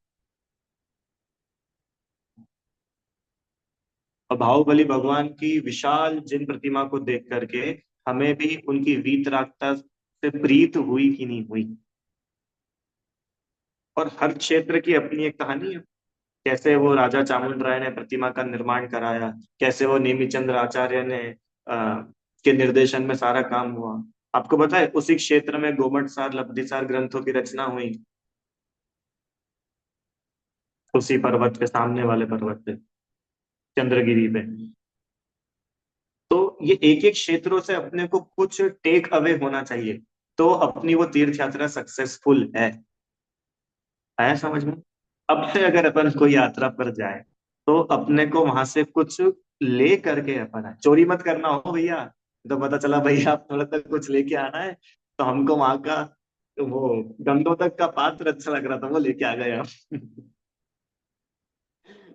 और बाहुबली भगवान की विशाल जिन प्रतिमा को देख करके हमें भी उनकी वीतरागता से प्रीत हुई कि नहीं हुई। और हर क्षेत्र की अपनी एक कहानी है। कैसे वो राजा चामुंड राय ने प्रतिमा का निर्माण कराया, कैसे वो नेमिचंद्र आचार्य ने के निर्देशन में सारा काम हुआ। आपको पता है उसी क्षेत्र में गोमटसार लब्धिसार ग्रंथों की रचना हुई, उसी पर्वत के सामने वाले पर्वत पे, चंद्रगिरी पे। तो ये एक एक क्षेत्रों से अपने को कुछ टेक अवे होना चाहिए, तो अपनी वो तीर्थ यात्रा सक्सेसफुल है। आया समझ में? अब से अगर अपन कोई यात्रा पर जाए तो अपने को वहां से कुछ ले करके अपन आए, चोरी मत करना हो भैया। तो पता चला भैया आप थोड़ा सा कुछ लेके आना है, तो हमको वहां का वो गंगोदक का पात्र अच्छा लग रहा था, वो लेके आ गए हम।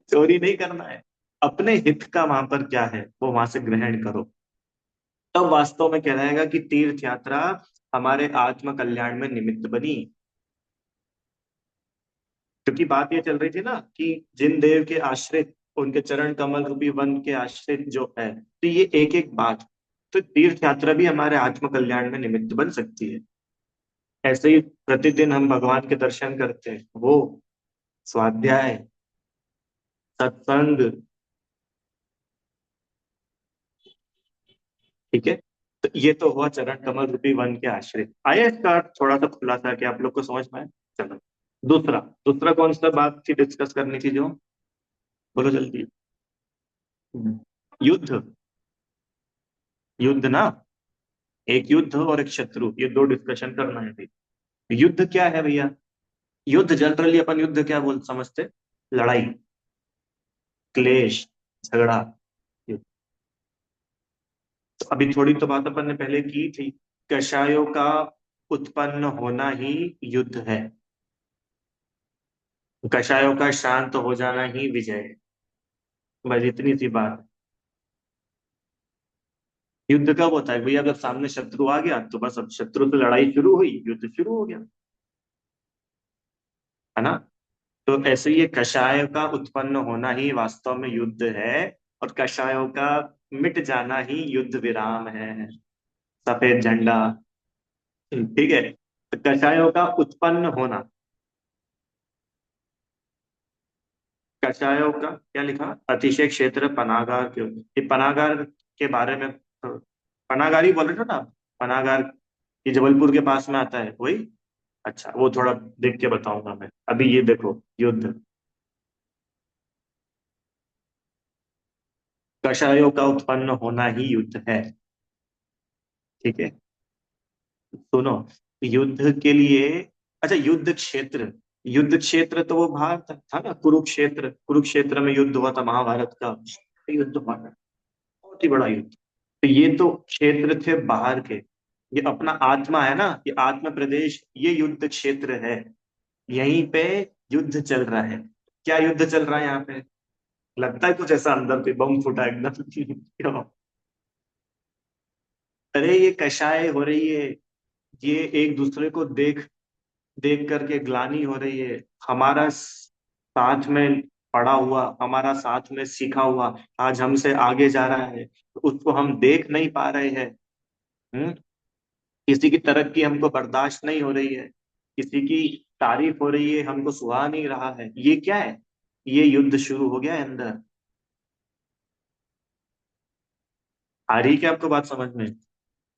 चोरी नहीं करना है। अपने हित का वहां पर क्या है वो वहां से ग्रहण करो। तब वास्तव में कहलाएगा कि तीर्थ यात्रा हमारे आत्म कल्याण में निमित्त बनी। क्योंकि बात ये चल रही थी ना कि जिन देव के आश्रित, उनके चरण कमल रूपी वन के आश्रित जो है, तो ये एक एक बात। तो तीर्थ यात्रा भी हमारे आत्म कल्याण में निमित्त बन सकती है। ऐसे ही प्रतिदिन हम भगवान के दर्शन करते हैं, वो स्वाध्याय, सत्संग। ठीक है। तो ये तो हुआ चरण कमल रूपी वन के आश्रित। आया इसका अर्थ थोड़ा सा खुलासा कि आप लोग को समझ में आए? चलो। दूसरा, दूसरा कौन सा बात थी डिस्कस करनी थी जो? बोलो जल्दी। युद्ध। युद्ध ना। एक युद्ध और एक शत्रु, ये दो डिस्कशन करना है अभी। युद्ध क्या है भैया? युद्ध जनरली अपन युद्ध क्या बोल समझते? लड़ाई, क्लेश, झगड़ा, युद्ध। तो अभी थोड़ी तो बात अपन ने पहले की थी। कषायों का उत्पन्न होना ही युद्ध है। कषायों का शांत हो जाना ही विजय है। बस इतनी सी बात। युद्ध कब होता है भैया? जब सामने शत्रु आ गया तो बस अब शत्रु से लड़ाई शुरू हुई, युद्ध शुरू हो गया। है ना? तो ऐसे ये कषाय का उत्पन्न होना ही वास्तव में युद्ध है। और कषायों का मिट जाना ही युद्ध विराम है। सफेद झंडा। ठीक है। तो कषायों का उत्पन्न होना। कषायों का क्या लिखा? अतिशय क्षेत्र पनागार के, ये पनागार के बारे में पनागार ही बोल रहे थे ना आप? पनागार ये जबलपुर के पास में आता है वही। अच्छा वो थोड़ा देख के बताऊंगा मैं। अभी ये देखो युद्ध, कषायों का उत्पन्न होना ही युद्ध है। ठीक है। सुनो, युद्ध के लिए, अच्छा युद्ध क्षेत्र, युद्ध क्षेत्र तो वो बाहर था ना, कुरुक्षेत्र, कुरुक्षेत्र में युद्ध हुआ था महाभारत का। युद्ध हुआ था, बहुत ही बड़ा युद्ध। तो ये तो क्षेत्र थे बाहर के। ये अपना आत्मा है ना, ये आत्म प्रदेश, ये युद्ध क्षेत्र है। यहीं पे युद्ध चल रहा है। क्या युद्ध चल रहा है यहाँ पे? लगता है कुछ ऐसा अंदर पे बम फूटा एकदम क्यों? अरे ये कशाय हो रही है, ये एक दूसरे को देख देख करके ग्लानि हो रही है। हमारा साथ में पढ़ा हुआ, हमारा साथ में सीखा हुआ आज हमसे आगे जा रहा है, तो उसको हम देख नहीं पा रहे हैं। हम्म। किसी की तरक्की हमको बर्दाश्त नहीं हो रही है, किसी की तारीफ हो रही है हमको सुहा नहीं रहा है। ये क्या है? ये युद्ध शुरू हो गया है अंदर। आ रही क्या आपको बात समझ में?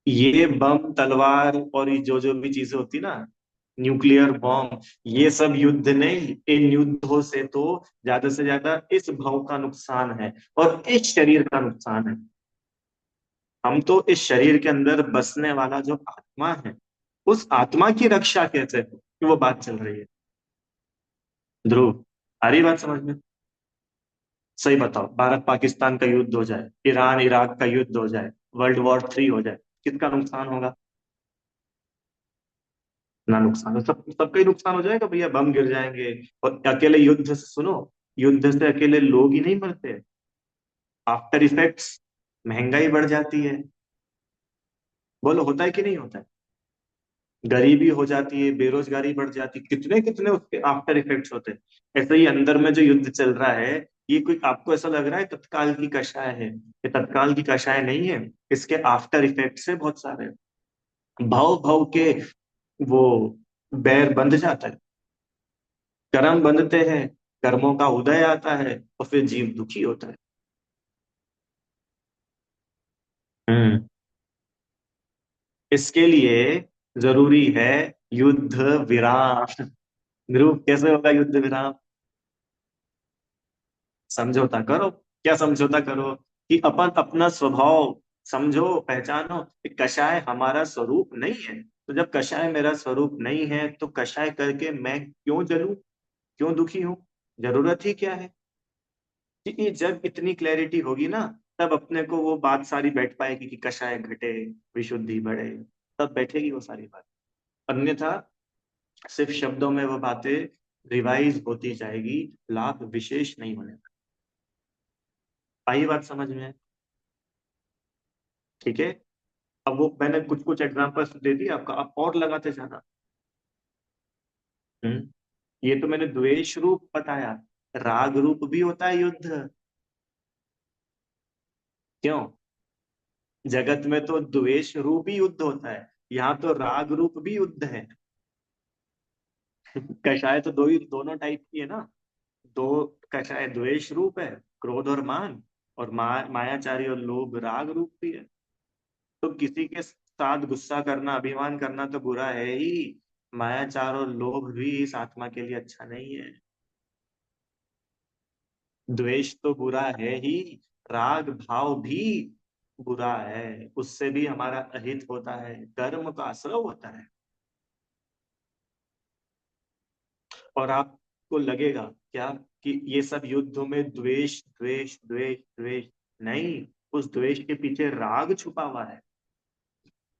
ये बम तलवार और ये जो जो भी चीजें होती ना, न्यूक्लियर बॉम्ब, ये सब युद्ध नहीं। इन युद्धों से तो ज्यादा से ज्यादा इस भव का नुकसान है और इस शरीर का नुकसान है। हम तो इस शरीर के अंदर बसने वाला जो आत्मा है, उस आत्मा की रक्षा कैसे हो, कि वो बात चल रही है। ध्रुव, आ रही बात समझ में? सही बताओ, भारत पाकिस्तान का युद्ध हो जाए, ईरान इराक का युद्ध हो जाए, वर्ल्ड वॉर 3 हो जाए, किसका नुकसान होगा? ना नुकसान हो, सब सबका ही नुकसान हो जाएगा भैया, बम गिर जाएंगे। और अकेले युद्ध से सुनो, युद्ध से अकेले लोग ही नहीं मरते, आफ्टर इफेक्ट्स, महंगाई बढ़ जाती है। बोलो होता है कि नहीं होता है? गरीबी हो जाती है, बेरोजगारी बढ़ जाती है, कितने कितने उसके आफ्टर इफेक्ट्स होते हैं। ऐसे ही अंदर में जो युद्ध चल रहा है, ये कोई आपको ऐसा लग रहा है तत्काल की कषाय है? ये तत्काल की कषाय नहीं है। इसके आफ्टर इफेक्ट्स है बहुत सारे। भाव भाव के वो बैर बंध जाता है, कर्म बंधते हैं, कर्मों का उदय आता है और फिर जीव दुखी होता है। हम्म। इसके लिए जरूरी है युद्ध विराम। ध्रुव, कैसे होगा युद्ध विराम? समझौता करो। क्या समझौता करो? कि अपन अपना स्वभाव समझो, पहचानो कि कषाय हमारा स्वरूप नहीं है। तो जब कषाय मेरा स्वरूप नहीं है, तो कषाय करके मैं क्यों जलूं, क्यों दुखी हूं? जरूरत ही क्या है? कि जब इतनी क्लैरिटी होगी ना, तब अपने को वो बात सारी बैठ पाएगी कि कषाय घटे, विशुद्धि बढ़े। तब बैठेगी वो सारी बात। अन्यथा सिर्फ शब्दों में वो बातें रिवाइज होती जाएगी, लाभ विशेष नहीं होने। आई बात समझ में? ठीक है। अब वो मैंने कुछ कुछ एग्जांपल्स दे दिए आपका, आप और लगाते जाना। हम्म। ये तो मैंने द्वेष रूप बताया, राग रूप भी होता है युद्ध। क्यों? जगत में तो द्वेष रूप ही युद्ध होता है, यहाँ तो राग रूप भी युद्ध है। कषाय तो दो ही, दोनों टाइप की है ना। दो कषाय द्वेष रूप है, क्रोध और मान, और मायाचारी और लोभ राग रूप भी है। तो किसी के साथ गुस्सा करना, अभिमान करना तो बुरा है ही। मायाचार और लोभ भी इस आत्मा के लिए अच्छा नहीं है। द्वेष तो बुरा है ही, राग भाव भी बुरा है, उससे भी हमारा अहित होता है, कर्म का आश्रय होता है। और आपको लगेगा क्या कि ये सब युद्धों में द्वेष द्वेष द्वेष द्वेष? नहीं, उस द्वेष के पीछे राग छुपा हुआ है।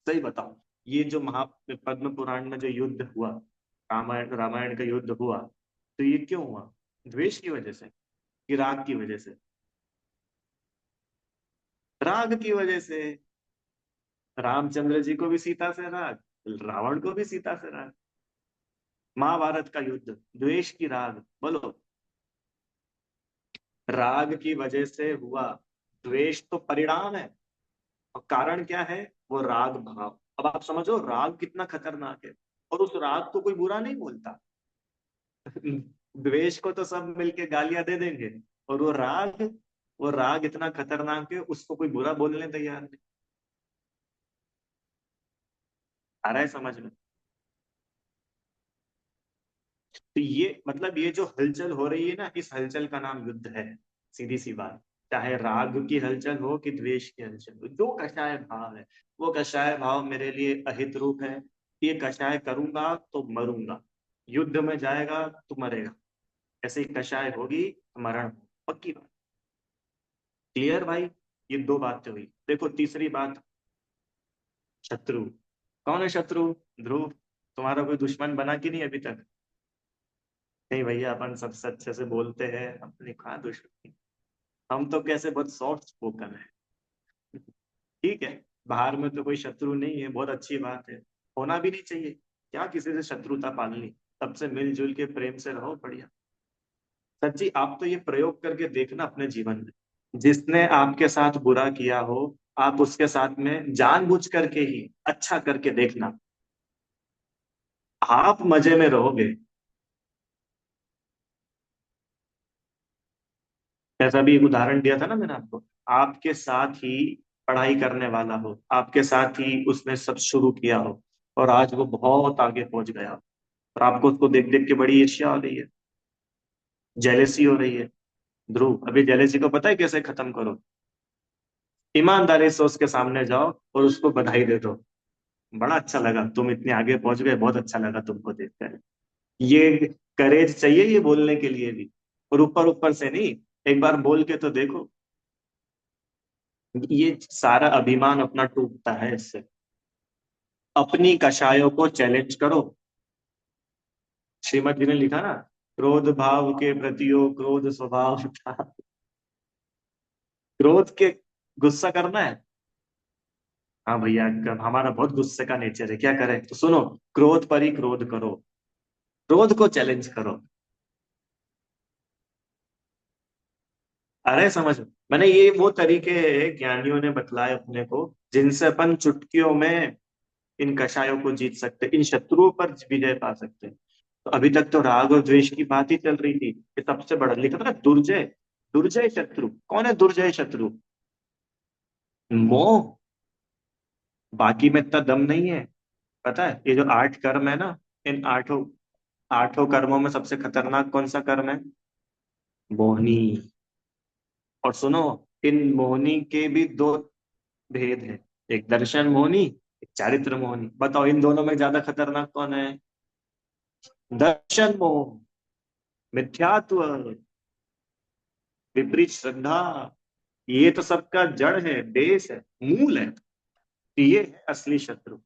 सही बताओ, ये जो महा पद्म पुराण में जो युद्ध हुआ, रामायण रामायण का युद्ध हुआ, तो ये क्यों हुआ? द्वेष की वजह से कि राग की वजह से? राग की वजह से। रामचंद्र जी को भी सीता से राग, रावण को भी सीता से राग। महाभारत का युद्ध द्वेष की राग, बोलो। राग की वजह से हुआ। द्वेष तो परिणाम है, और कारण क्या है? वो राग भाव। अब आप समझो राग कितना खतरनाक है, और उस राग को कोई बुरा नहीं बोलता। द्वेष को तो सब मिलके गालियां दे देंगे, और वो राग इतना खतरनाक है, उसको कोई बुरा बोलने तैयार नहीं। आ रहा है समझ में? तो ये मतलब ये जो हलचल हो रही है ना, इस हलचल का नाम युद्ध है। सीधी सी बात। चाहे राग की हलचल हो कि द्वेष की हलचल हो, जो कषाय भाव है, वो कषाय भाव मेरे लिए अहित रूप है। ये कषाय करूंगा तो मरूंगा, युद्ध में जाएगा तो मरेगा। ऐसे ही कषाय होगी तो मरण, पक्की बात। क्लियर भाई? ये दो बातें हुई। देखो तीसरी बात, शत्रु। कौन है शत्रु? ध्रुव, तुम्हारा कोई दुश्मन बना कि नहीं अभी तक? नहीं भैया, अपन सबसे अच्छे से बोलते हैं, अपनी कहाँ दुश्मनी। हम तो कैसे बहुत सॉफ्ट स्पोकन है। ठीक है, बाहर में तो कोई शत्रु नहीं है, बहुत अच्छी बात है। होना भी नहीं चाहिए, क्या किसी से शत्रुता पालनी। सबसे मिलजुल के प्रेम से रहो, बढ़िया। सच्ची, आप तो ये प्रयोग करके देखना अपने जीवन में। जिसने आपके साथ बुरा किया हो, आप उसके साथ में जानबूझ करके ही अच्छा करके देखना, आप मजे में रहोगे। जैसा भी एक उदाहरण दिया था ना मैंने आपको, आपके साथ ही पढ़ाई करने वाला हो, आपके साथ ही उसने सब शुरू किया हो, और आज वो बहुत आगे पहुंच गया, और आपको उसको देख देख के बड़ी ईर्ष्या हो रही है, जेलेसी हो रही है। ध्रुव, अभी जेलेसी को पता है कैसे खत्म करो? ईमानदारी से उसके सामने जाओ और उसको बधाई दे दो, बड़ा अच्छा लगा, तुम इतने आगे पहुंच गए, बहुत अच्छा लगा तुमको देखकर। ये करेज चाहिए ये बोलने के लिए भी, और ऊपर ऊपर से नहीं, एक बार बोल के तो देखो। ये सारा अभिमान अपना टूटता है इससे। अपनी कषायों को चैलेंज करो। श्रीमद जी ने लिखा ना, क्रोध भाव के प्रतियो क्रोध स्वभाव था। क्रोध के गुस्सा करना है। हाँ भैया, हमारा बहुत गुस्से का नेचर है, क्या करें? तो सुनो, क्रोध पर ही क्रोध करो, क्रोध को चैलेंज करो। अरे समझ, मैंने ये वो तरीके ज्ञानियों ने बतलाए अपने को, जिनसे अपन चुटकियों में इन कषायों को जीत सकते, इन शत्रुओं पर विजय पा सकते। तो अभी तक तो राग और द्वेष की बात ही चल रही थी, ये सबसे बड़ा लिखा था ना, दुर्जय। दुर्जय शत्रु कौन है? दुर्जय शत्रु मोह। बाकी में इतना दम नहीं है। पता है, ये जो 8 कर्म है ना, इन आठों आठों कर्मों में सबसे खतरनाक कौन सा कर्म है? मोहनी। और सुनो, इन मोहनी के भी दो भेद है, एक दर्शन मोहनी, एक चारित्र मोहनी। बताओ इन दोनों में ज्यादा खतरनाक कौन है? दर्शन मोह, मिथ्यात्व, विपरीत श्रद्धा। ये तो सबका जड़ है, बेस है, मूल है। तो ये है असली शत्रु।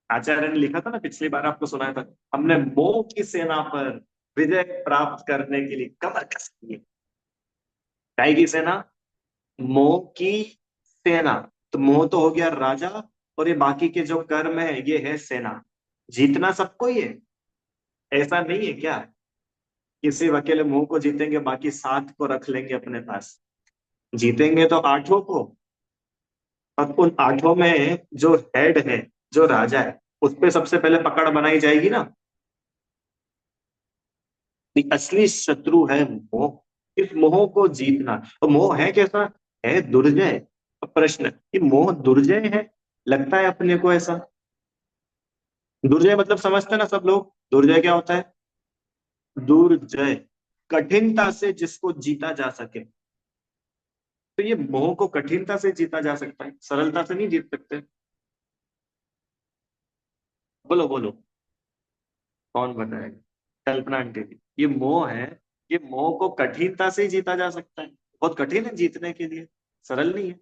आचार्य ने लिखा था ना, पिछली बार आपको सुनाया था, हमने मोह की सेना पर विजय प्राप्त करने के लिए कमर कसी है। काय की सेना? मोह की सेना। तो मोह तो हो गया राजा, और ये बाकी के जो कर्म है ये है सेना। जीतना सबको ही है, ऐसा नहीं है क्या? किसी अकेले मोह को जीतेंगे, बाकी 7 को रख लेंगे अपने पास। जीतेंगे तो 8 को। और उन 8 में जो हेड है, जो राजा है, उस पे सबसे पहले पकड़ बनाई जाएगी ना। कि असली शत्रु है मोह, इस मोह को जीतना। तो मोह है कैसा? है दुर्जय। अब प्रश्न कि मोह दुर्जय है, लगता है अपने को ऐसा? दुर्जय मतलब समझते हैं ना सब लोग, दुर्जय क्या होता है? दुर्जय, कठिनता से जिसको जीता जा सके। तो ये मोह को कठिनता से जीता जा सकता है, सरलता से नहीं जीत सकते। बोलो बोलो, कौन बताएगा? कल्पना आंटी जी, ये मोह है, ये मोह को कठिनता से ही जीता जा सकता है। बहुत कठिन है जीतने के लिए, सरल नहीं है।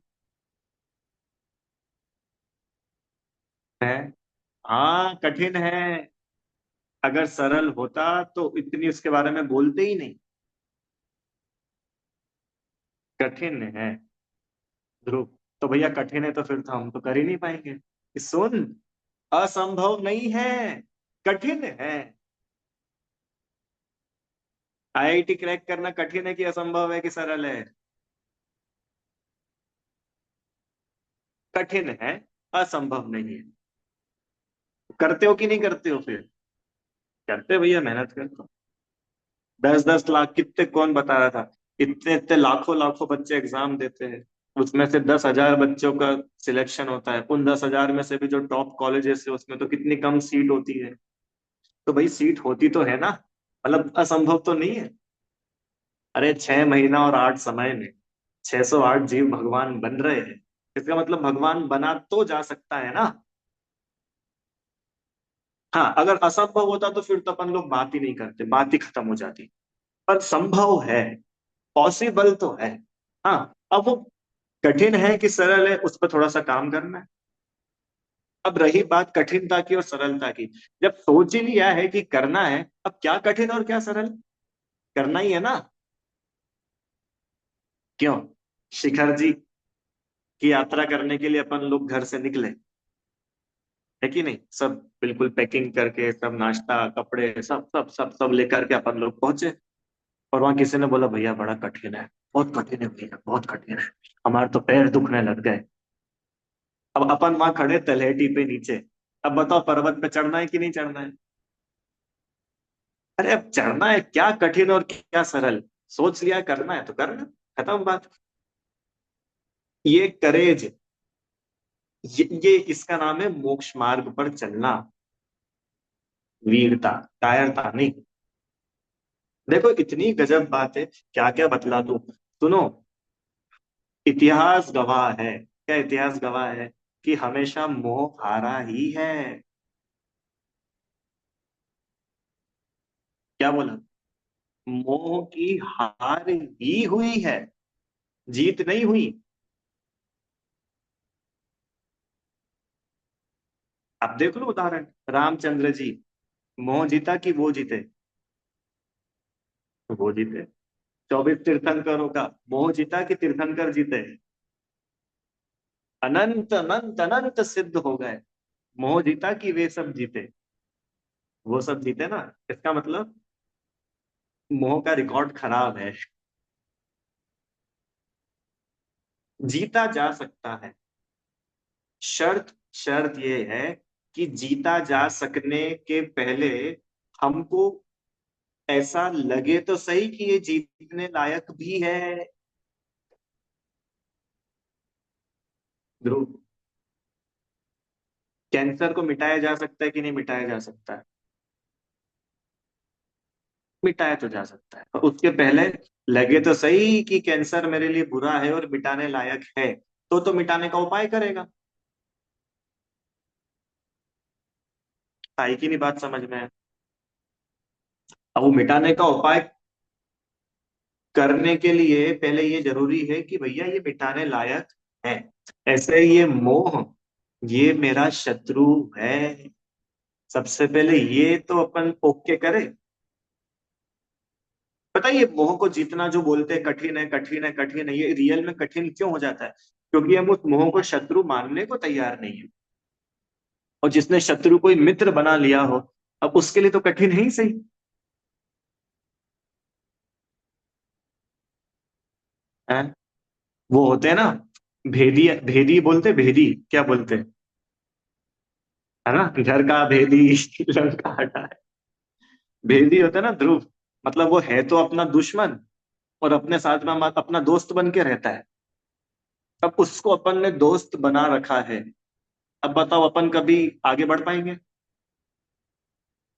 हाँ कठिन है। अगर सरल होता तो इतनी उसके बारे में बोलते ही नहीं। कठिन है ध्रुव। तो भैया कठिन है तो फिर तो हम तो कर ही नहीं पाएंगे। सुन, असंभव नहीं है, कठिन है। आईआईटी क्रैक करना कठिन है कि असंभव है कि सरल है? कठिन है, असंभव नहीं है। करते हो कि नहीं करते हो फिर? करते भैया, मेहनत करते हो। 10-10 लाख कितने, कौन बता रहा था? इतने इतने लाखों लाखों बच्चे एग्जाम देते हैं, उसमें से 10,000 बच्चों का सिलेक्शन होता है, उन 10,000 में से भी जो टॉप कॉलेजेस है उसमें तो कितनी कम सीट होती है। तो भाई सीट होती तो है ना, मतलब असंभव तो नहीं है। अरे 6 महीना और 8 समय में 608 जीव भगवान बन रहे हैं, इसका मतलब भगवान बना तो जा सकता है ना। हाँ, अगर असंभव होता तो फिर तो अपन लोग बात ही नहीं करते, बात ही खत्म हो जाती। पर संभव है, पॉसिबल तो है। हाँ, अब वो कठिन है कि सरल है, उस पर थोड़ा सा काम करना है। अब रही बात कठिनता की और सरलता की। जब सोच ही लिया है कि करना है, अब क्या कठिन और क्या सरल, करना ही है ना। क्यों, शिखर जी की यात्रा करने के लिए अपन लोग घर से निकले, है कि नहीं, सब बिल्कुल पैकिंग करके, सब नाश्ता कपड़े सब सब सब सब लेकर के अपन लोग पहुंचे। और वहां किसी ने बोला भैया बड़ा कठिन है, बहुत कठिन है भैया, बहुत कठिन है, हमारे तो पैर दुखने लग गए। अब अपन वहां खड़े तलहटी पे नीचे, अब बताओ पर्वत पे चढ़ना है कि नहीं चढ़ना है। अरे अब चढ़ना है, क्या कठिन और क्या सरल, सोच लिया करना है तो करना, खत्म बात। ये करेज, ये इसका नाम है मोक्ष मार्ग पर चलना, वीरता, कायरता नहीं। देखो इतनी गजब बात है, क्या क्या बतला दूं। सुनो, इतिहास गवाह है, क्या इतिहास गवाह है कि हमेशा मोह हारा ही है। क्या बोला, मोह की हार ही हुई है, जीत नहीं हुई। अब देख लो उदाहरण, रामचंद्र जी, मोह जीता कि वो जीते, वो जीते। 24 तीर्थंकरों का मोह जीता कि तीर्थंकर जीते, अनंत अनंत अनंत सिद्ध हो गए। मोह जीता कि वे सब जीते, वो सब जीते ना। इसका मतलब मोह का रिकॉर्ड खराब है। जीता जा सकता है, शर्त शर्त ये है कि जीता जा सकने के पहले हमको ऐसा लगे तो सही कि ये जीतने लायक भी है। ध्रुव, कैंसर को मिटाया जा सकता है कि नहीं मिटाया जा सकता है, मिटाया तो जा सकता है, पर उसके पहले लगे तो सही कि कैंसर मेरे लिए बुरा है और मिटाने लायक है, तो मिटाने का उपाय करेगा। आई की नहीं बात समझ में। अब वो मिटाने का उपाय करने के लिए पहले ये जरूरी है कि भैया ये मिटाने लायक है। ऐसे ही ये मोह, ये मेरा शत्रु है, सबसे पहले ये तो अपन ओके करें। पता है ये मोह को जीतना जो बोलते हैं कठिन है कठिन है कठिन है, ये रियल में कठिन क्यों हो जाता है, क्योंकि हम उस मोह को शत्रु मानने को तैयार नहीं है। और जिसने शत्रु कोई मित्र बना लिया हो, अब उसके लिए तो कठिन है ही सही। है, वो होते हैं ना, भेदी, भेदी बोलते, भेदी क्या बोलते हैं, है ना, घर का भेदी लंका हटा है। भेदी होता है ना ध्रुव, मतलब वो है तो अपना दुश्मन और अपने साथ में अपना दोस्त बन के रहता है। अब उसको अपन ने दोस्त बना रखा है, अब बताओ अपन कभी आगे बढ़ पाएंगे,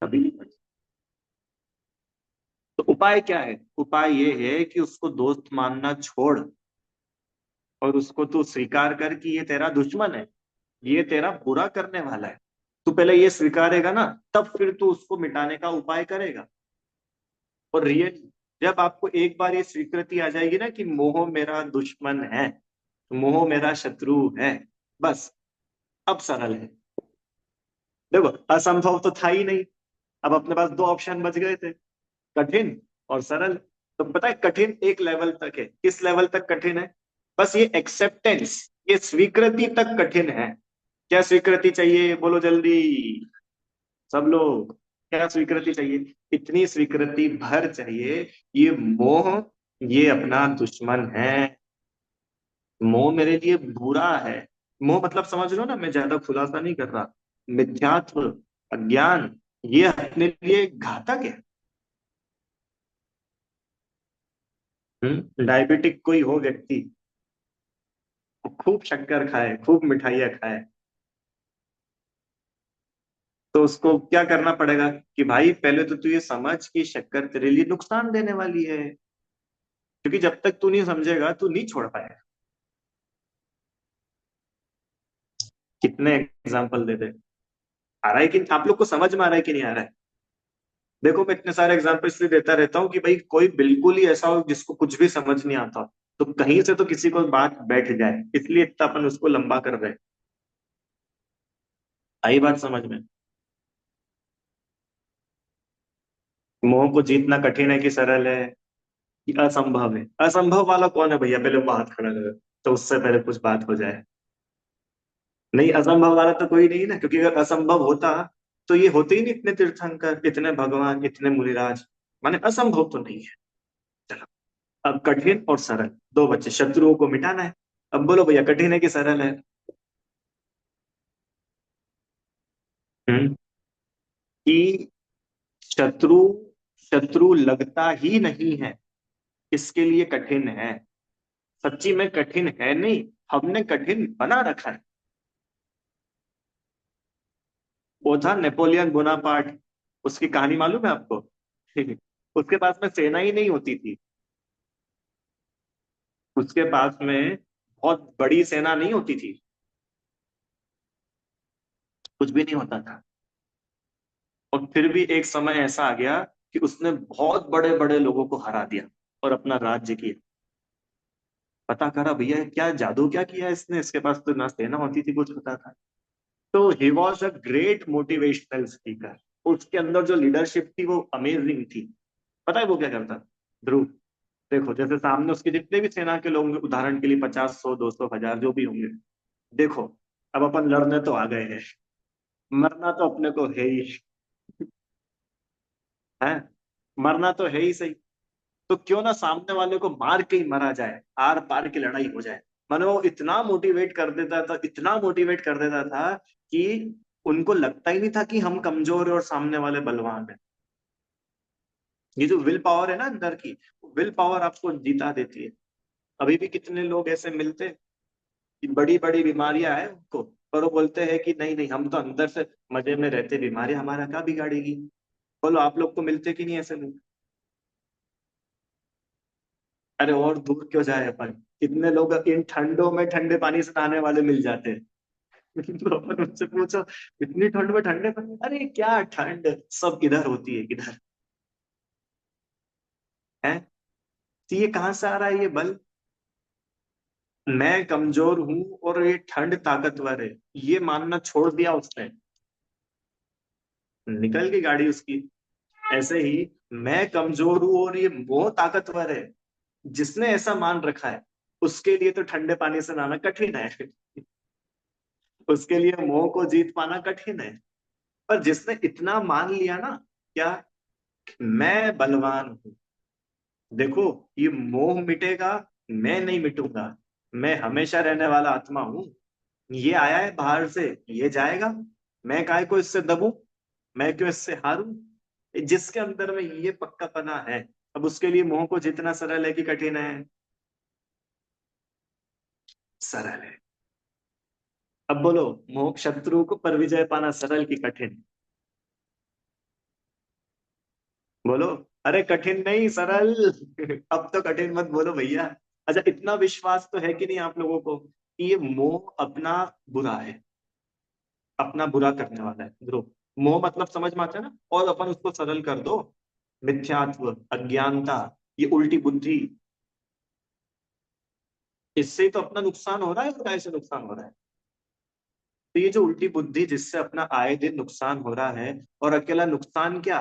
कभी नहीं बढ़। तो उपाय क्या है, उपाय ये है कि उसको दोस्त मानना छोड़ और उसको तू स्वीकार कर कि ये तेरा दुश्मन है, ये तेरा बुरा करने वाला है। तू पहले ये स्वीकारेगा ना, तब फिर तू उसको मिटाने का उपाय करेगा। और रियल, जब आपको एक बार ये स्वीकृति आ जाएगी ना कि मोह मेरा दुश्मन है, मोह मेरा शत्रु है, बस अब सरल है। देखो असंभव तो था ही नहीं, अब अपने पास दो ऑप्शन बच गए थे, कठिन और सरल। तो पता है कठिन एक लेवल तक है, किस लेवल तक कठिन है, बस ये एक्सेप्टेंस, ये स्वीकृति तक कठिन है। क्या स्वीकृति चाहिए बोलो जल्दी, सब लोग, क्या स्वीकृति चाहिए, इतनी स्वीकृति भर चाहिए, ये मोह, ये अपना दुश्मन है, मोह मेरे लिए बुरा है। मोह मतलब समझ लो ना, मैं ज्यादा खुलासा नहीं कर रहा, मिथ्यात्व, अज्ञान, ये अपने लिए घातक है। डायबिटिक कोई हो व्यक्ति, वो खूब शक्कर खाए, खूब मिठाइयाँ खाए, तो उसको क्या करना पड़ेगा कि भाई पहले तो तू ये समझ कि शक्कर तेरे लिए नुकसान देने वाली है, क्योंकि जब तक तू नहीं समझेगा तू नहीं छोड़ पाएगा। कितने एग्जाम्पल दे दे, आ रहा है कि आप लोग को समझ में आ रहा है कि नहीं आ रहा है। देखो मैं इतने सारे एग्जाम्पल इसलिए देता रहता हूँ कि भाई कोई बिल्कुल ही ऐसा हो जिसको कुछ भी समझ नहीं आता, तो कहीं से तो किसी को बात बैठ जाए, इसलिए इतना अपन उसको लंबा कर रहे हैं। आई बात समझ में? मोह को जीतना कठिन है कि सरल है कि असंभव है? असंभव वाला कौन है भैया, पहले वो हाथ खड़ा करो, तो उससे पहले कुछ बात हो जाए। नहीं, असंभव वाला तो कोई नहीं ना, क्योंकि अगर असंभव होता तो ये होते ही नहीं इतने तीर्थंकर, इतने भगवान, इतने मुनिराज। माने असंभव तो नहीं है। चलो, अब कठिन और सरल दो बच्चे, शत्रुओं को मिटाना है। अब बोलो भैया, कठिन है कि सरल है? हम्म कि शत्रु शत्रु लगता ही नहीं है, इसके लिए कठिन है। सच्ची में कठिन है नहीं, हमने कठिन बना रखा है। वो था नेपोलियन बोनापार्ट, उसकी कहानी मालूम है आपको? उसके पास में सेना ही नहीं होती थी। उसके पास में बहुत बड़ी सेना नहीं होती थी, कुछ भी नहीं होता था। और फिर भी एक समय ऐसा आ गया कि उसने बहुत बड़े बड़े लोगों को हरा दिया और अपना राज्य किया। पता करा भैया क्या जादू क्या किया इसने, इसके पास तो ना सेना होती थी कुछ होता था। तो he was a great motivational speaker. उसके अंदर जो लीडरशिप थी वो अमेजिंग थी। पता है वो क्या करता? ध्रुव, देखो जैसे सामने उसके जितने भी सेना के लोग होंगे, उदाहरण के लिए 50, 100, 200, 1000 जो भी होंगे, देखो अब अपन लड़ने तो आ गए हैं, मरना तो अपने को है ही है, मरना तो है ही सही। तो क्यों ना सामने वाले को मार के ही मरा जाए, आर पार की लड़ाई हो जाए। मानो वो इतना मोटिवेट कर देता था, इतना मोटिवेट कर देता था कि उनको लगता ही नहीं था कि हम कमजोर है और सामने वाले बलवान है। ये जो विल पावर है ना अंदर की, विल पावर आपको जीता देती है। अभी भी कितने लोग ऐसे मिलते हैं कि बड़ी बड़ी बीमारियां हैं उनको, पर वो बोलते हैं कि नहीं नहीं, हम तो अंदर से मजे में रहते, बीमारी हमारा क्या बिगाड़ेगी। बोलो आप लोग को मिलते कि नहीं ऐसे लोग? अरे और दूर क्यों जाए अपन, कितने लोग इन ठंडों में ठंडे पानी से नहाने वाले मिल जाते हैं। तो अपन उनसे पूछो, इतनी ठंड में ठंडे पानी, अरे क्या ठंड, सब इधर होती है इधर। है, तो ये कहाँ से आ रहा है ये बल? मैं कमजोर हूं और ये ठंड ताकतवर है, ये मानना छोड़ दिया उसने, निकल गई गाड़ी उसकी। ऐसे ही मैं कमजोर हूं और ये मोह ताकतवर है, जिसने ऐसा मान रखा है, उसके लिए तो ठंडे पानी से नहाना कठिन है। उसके लिए मोह को जीत पाना कठिन है। पर जिसने इतना मान लिया ना, क्या, मैं बलवान हूं, देखो ये मोह मिटेगा, मैं नहीं मिटूंगा, मैं हमेशा रहने वाला आत्मा हूं। ये आया है बाहर से, ये जाएगा, मैं काय को इससे दबूं, मैं क्यों इससे हारूं? जिसके अंदर में ये पक्कापना है, अब उसके लिए मोह को जितना सरल है कि कठिन है? सरल है। अब बोलो, मोह शत्रु को पर विजय पाना सरल की कठिन? बोलो। अरे कठिन नहीं, सरल। अब तो कठिन मत बोलो भैया। अच्छा, इतना विश्वास तो है कि नहीं आप लोगों को कि ये मोह अपना बुरा है, अपना बुरा करने वाला है ध्रुव? मोह मतलब समझ में आता है ना, और अपन उसको सरल कर दो, मिथ्यात्व, अज्ञानता, ये उल्टी बुद्धि, इससे तो अपना नुकसान हो रहा है और कैसे नुकसान हो रहा है? तो ये जो उल्टी बुद्धि जिससे अपना आए दिन नुकसान हो रहा है, और अकेला नुकसान क्या,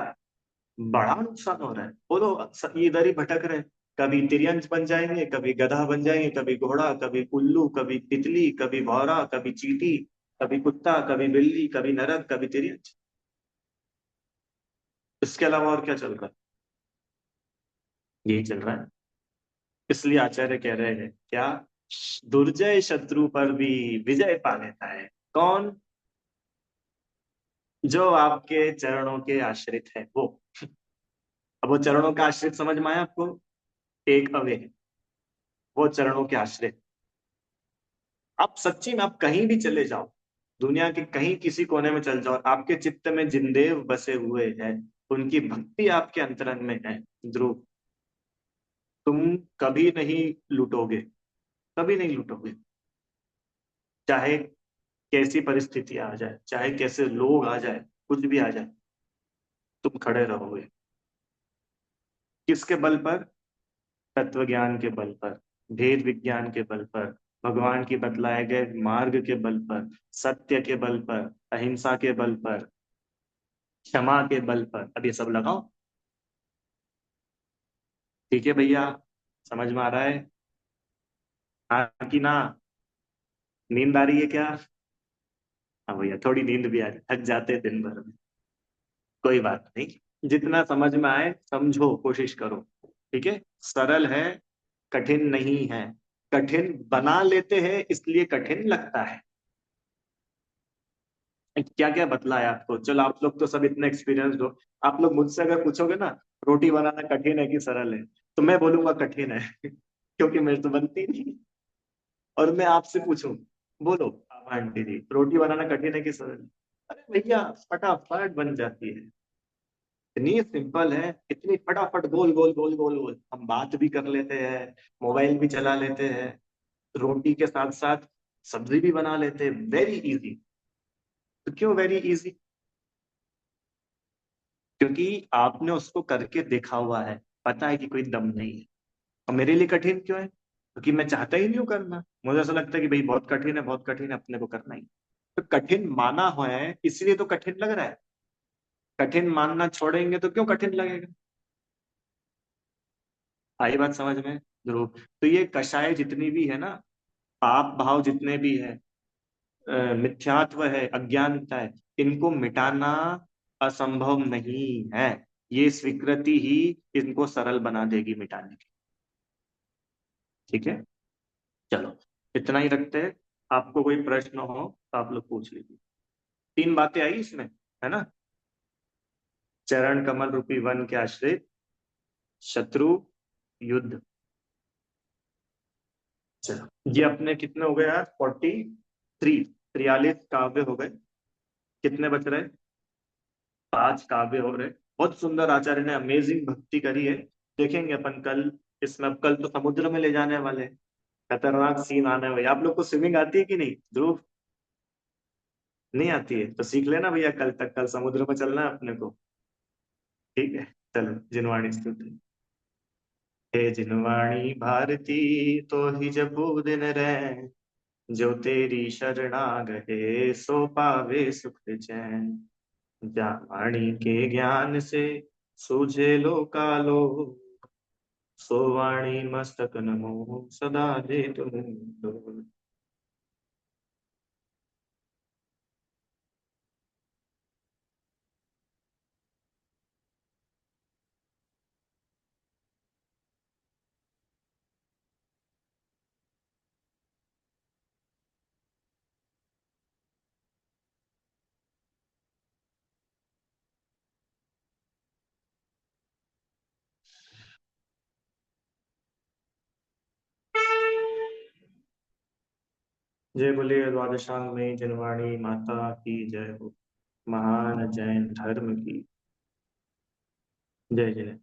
बड़ा नुकसान हो रहा है। बोलो, ये इधर ही भटक रहे हैं, कभी तिरंज बन जाएंगे, कभी गधा बन जाएंगे, कभी घोड़ा, कभी उल्लू, कभी तितली, कभी भौरा, कभी चींटी, कभी कुत्ता, कभी बिल्ली, कभी नरक, कभी तिरंज। इसके अलावा और क्या चल रहा है? यही चल रहा है। इसलिए आचार्य कह रहे हैं क्या, दुर्जय शत्रु पर भी विजय पा लेता है। कौन? जो आपके चरणों के आश्रित है वो। अब वो चरणों का आश्रित समझ में आया आपको? एक अवे है, वो चरणों के आश्रित। आप सच्ची में आप कहीं भी चले जाओ, दुनिया के कहीं किसी कोने में चल जाओ, आपके चित्त में जिनदेव बसे हुए हैं, उनकी भक्ति आपके अंतरंग में है ध्रुव, तुम कभी नहीं लूटोगे, कभी नहीं लूटोगे। चाहे कैसी परिस्थिति आ जाए, चाहे कैसे लोग आ जाए, कुछ भी आ जाए, तुम खड़े रहोगे। किसके बल पर? तत्व ज्ञान के बल पर, भेद विज्ञान के बल पर, भगवान की बतलाए गए मार्ग के बल पर, सत्य के बल पर, अहिंसा के बल पर, क्षमा के बल पर, अब ये सब लगाओ। ठीक है भैया, समझ में आ रहा है? हाँ कि ना? नींद आ रही है क्या? हाँ भैया, थोड़ी नींद भी आ रही, थक जाते हैं दिन भर में। कोई बात नहीं, जितना समझ में आए समझो, कोशिश करो। ठीक है, सरल है, कठिन नहीं है। कठिन बना लेते हैं इसलिए कठिन लगता है। क्या क्या बतलाया आपको? चलो आप लोग तो सब इतने एक्सपीरियंस्ड हो, आप लोग मुझसे अगर पूछोगे ना रोटी बनाना कठिन है कि सरल है, तो मैं बोलूंगा कठिन है क्योंकि मेरे तो बनती नहीं। और मैं आपसे पूछूं, बोलो आप आंटी जी, रोटी बनाना कठिन है कि सरल है? अरे भैया, फटाफट बन जाती है। इतनी सिंपल है, इतनी फटाफट, गोल गोल गोल गोल गोल, हम बात भी कर लेते हैं, मोबाइल भी चला लेते हैं, रोटी के साथ साथ सब्जी भी बना लेते हैं, वेरी इजी। तो क्यों वेरी इजी? क्योंकि आपने उसको करके देखा हुआ है, पता है कि कोई दम नहीं है। और मेरे लिए कठिन क्यों है? क्योंकि मैं चाहता ही नहीं हूँ करना, मुझे ऐसा लगता है कि भाई बहुत कठिन है, बहुत कठिन है, अपने को करना ही। तो कठिन माना हुआ है इसलिए तो कठिन लग रहा है। कठिन मानना छोड़ेंगे तो क्यों कठिन लगेगा? आई बात समझ में? ध्रुव, तो ये कषाय जितनी भी है ना, पाप भाव जितने भी है, मिथ्यात्व है, अज्ञानता है, इनको मिटाना असंभव नहीं है। ये स्वीकृति ही इनको सरल बना देगी मिटाने की। ठीक है, चलो इतना ही रखते हैं। आपको कोई प्रश्न हो तो आप लोग पूछ लीजिए। तीन बातें आई इसमें, है ना? चरण कमल रूपी वन के आश्रित, शत्रु, युद्ध। चलो ये अपने कितने हो गए यार? 43, 43 काव्य हो गए। कितने बच रहे? 5 काव्य हो रहे। बहुत सुंदर, आचार्य ने अमेजिंग भक्ति करी है। देखेंगे अपन कल इसमें। अब कल तो समुद्र में ले जाने वाले हैं। खतरनाक सीन आने वाले। आप लोग को स्विमिंग आती है कि नहीं ध्रुव? नहीं आती है तो सीख लेना भैया, कल तक, कल समुद्र में चलना है अपने को। ठीक है, चलो जिनवाणी स्तुति। हे जिनवाणी भारती, तो ही जपू दिन रैन, जो तेरी शरणागते सो पावे सुख चैन। जा वाणी के ज्ञान से सूझे लो कालो, सो वाणी मस्तक नमो सदा दे तुम। जय बोलिए द्वादशांग में जनवाणी माता की जय हो। महान जैन धर्म की जय जय।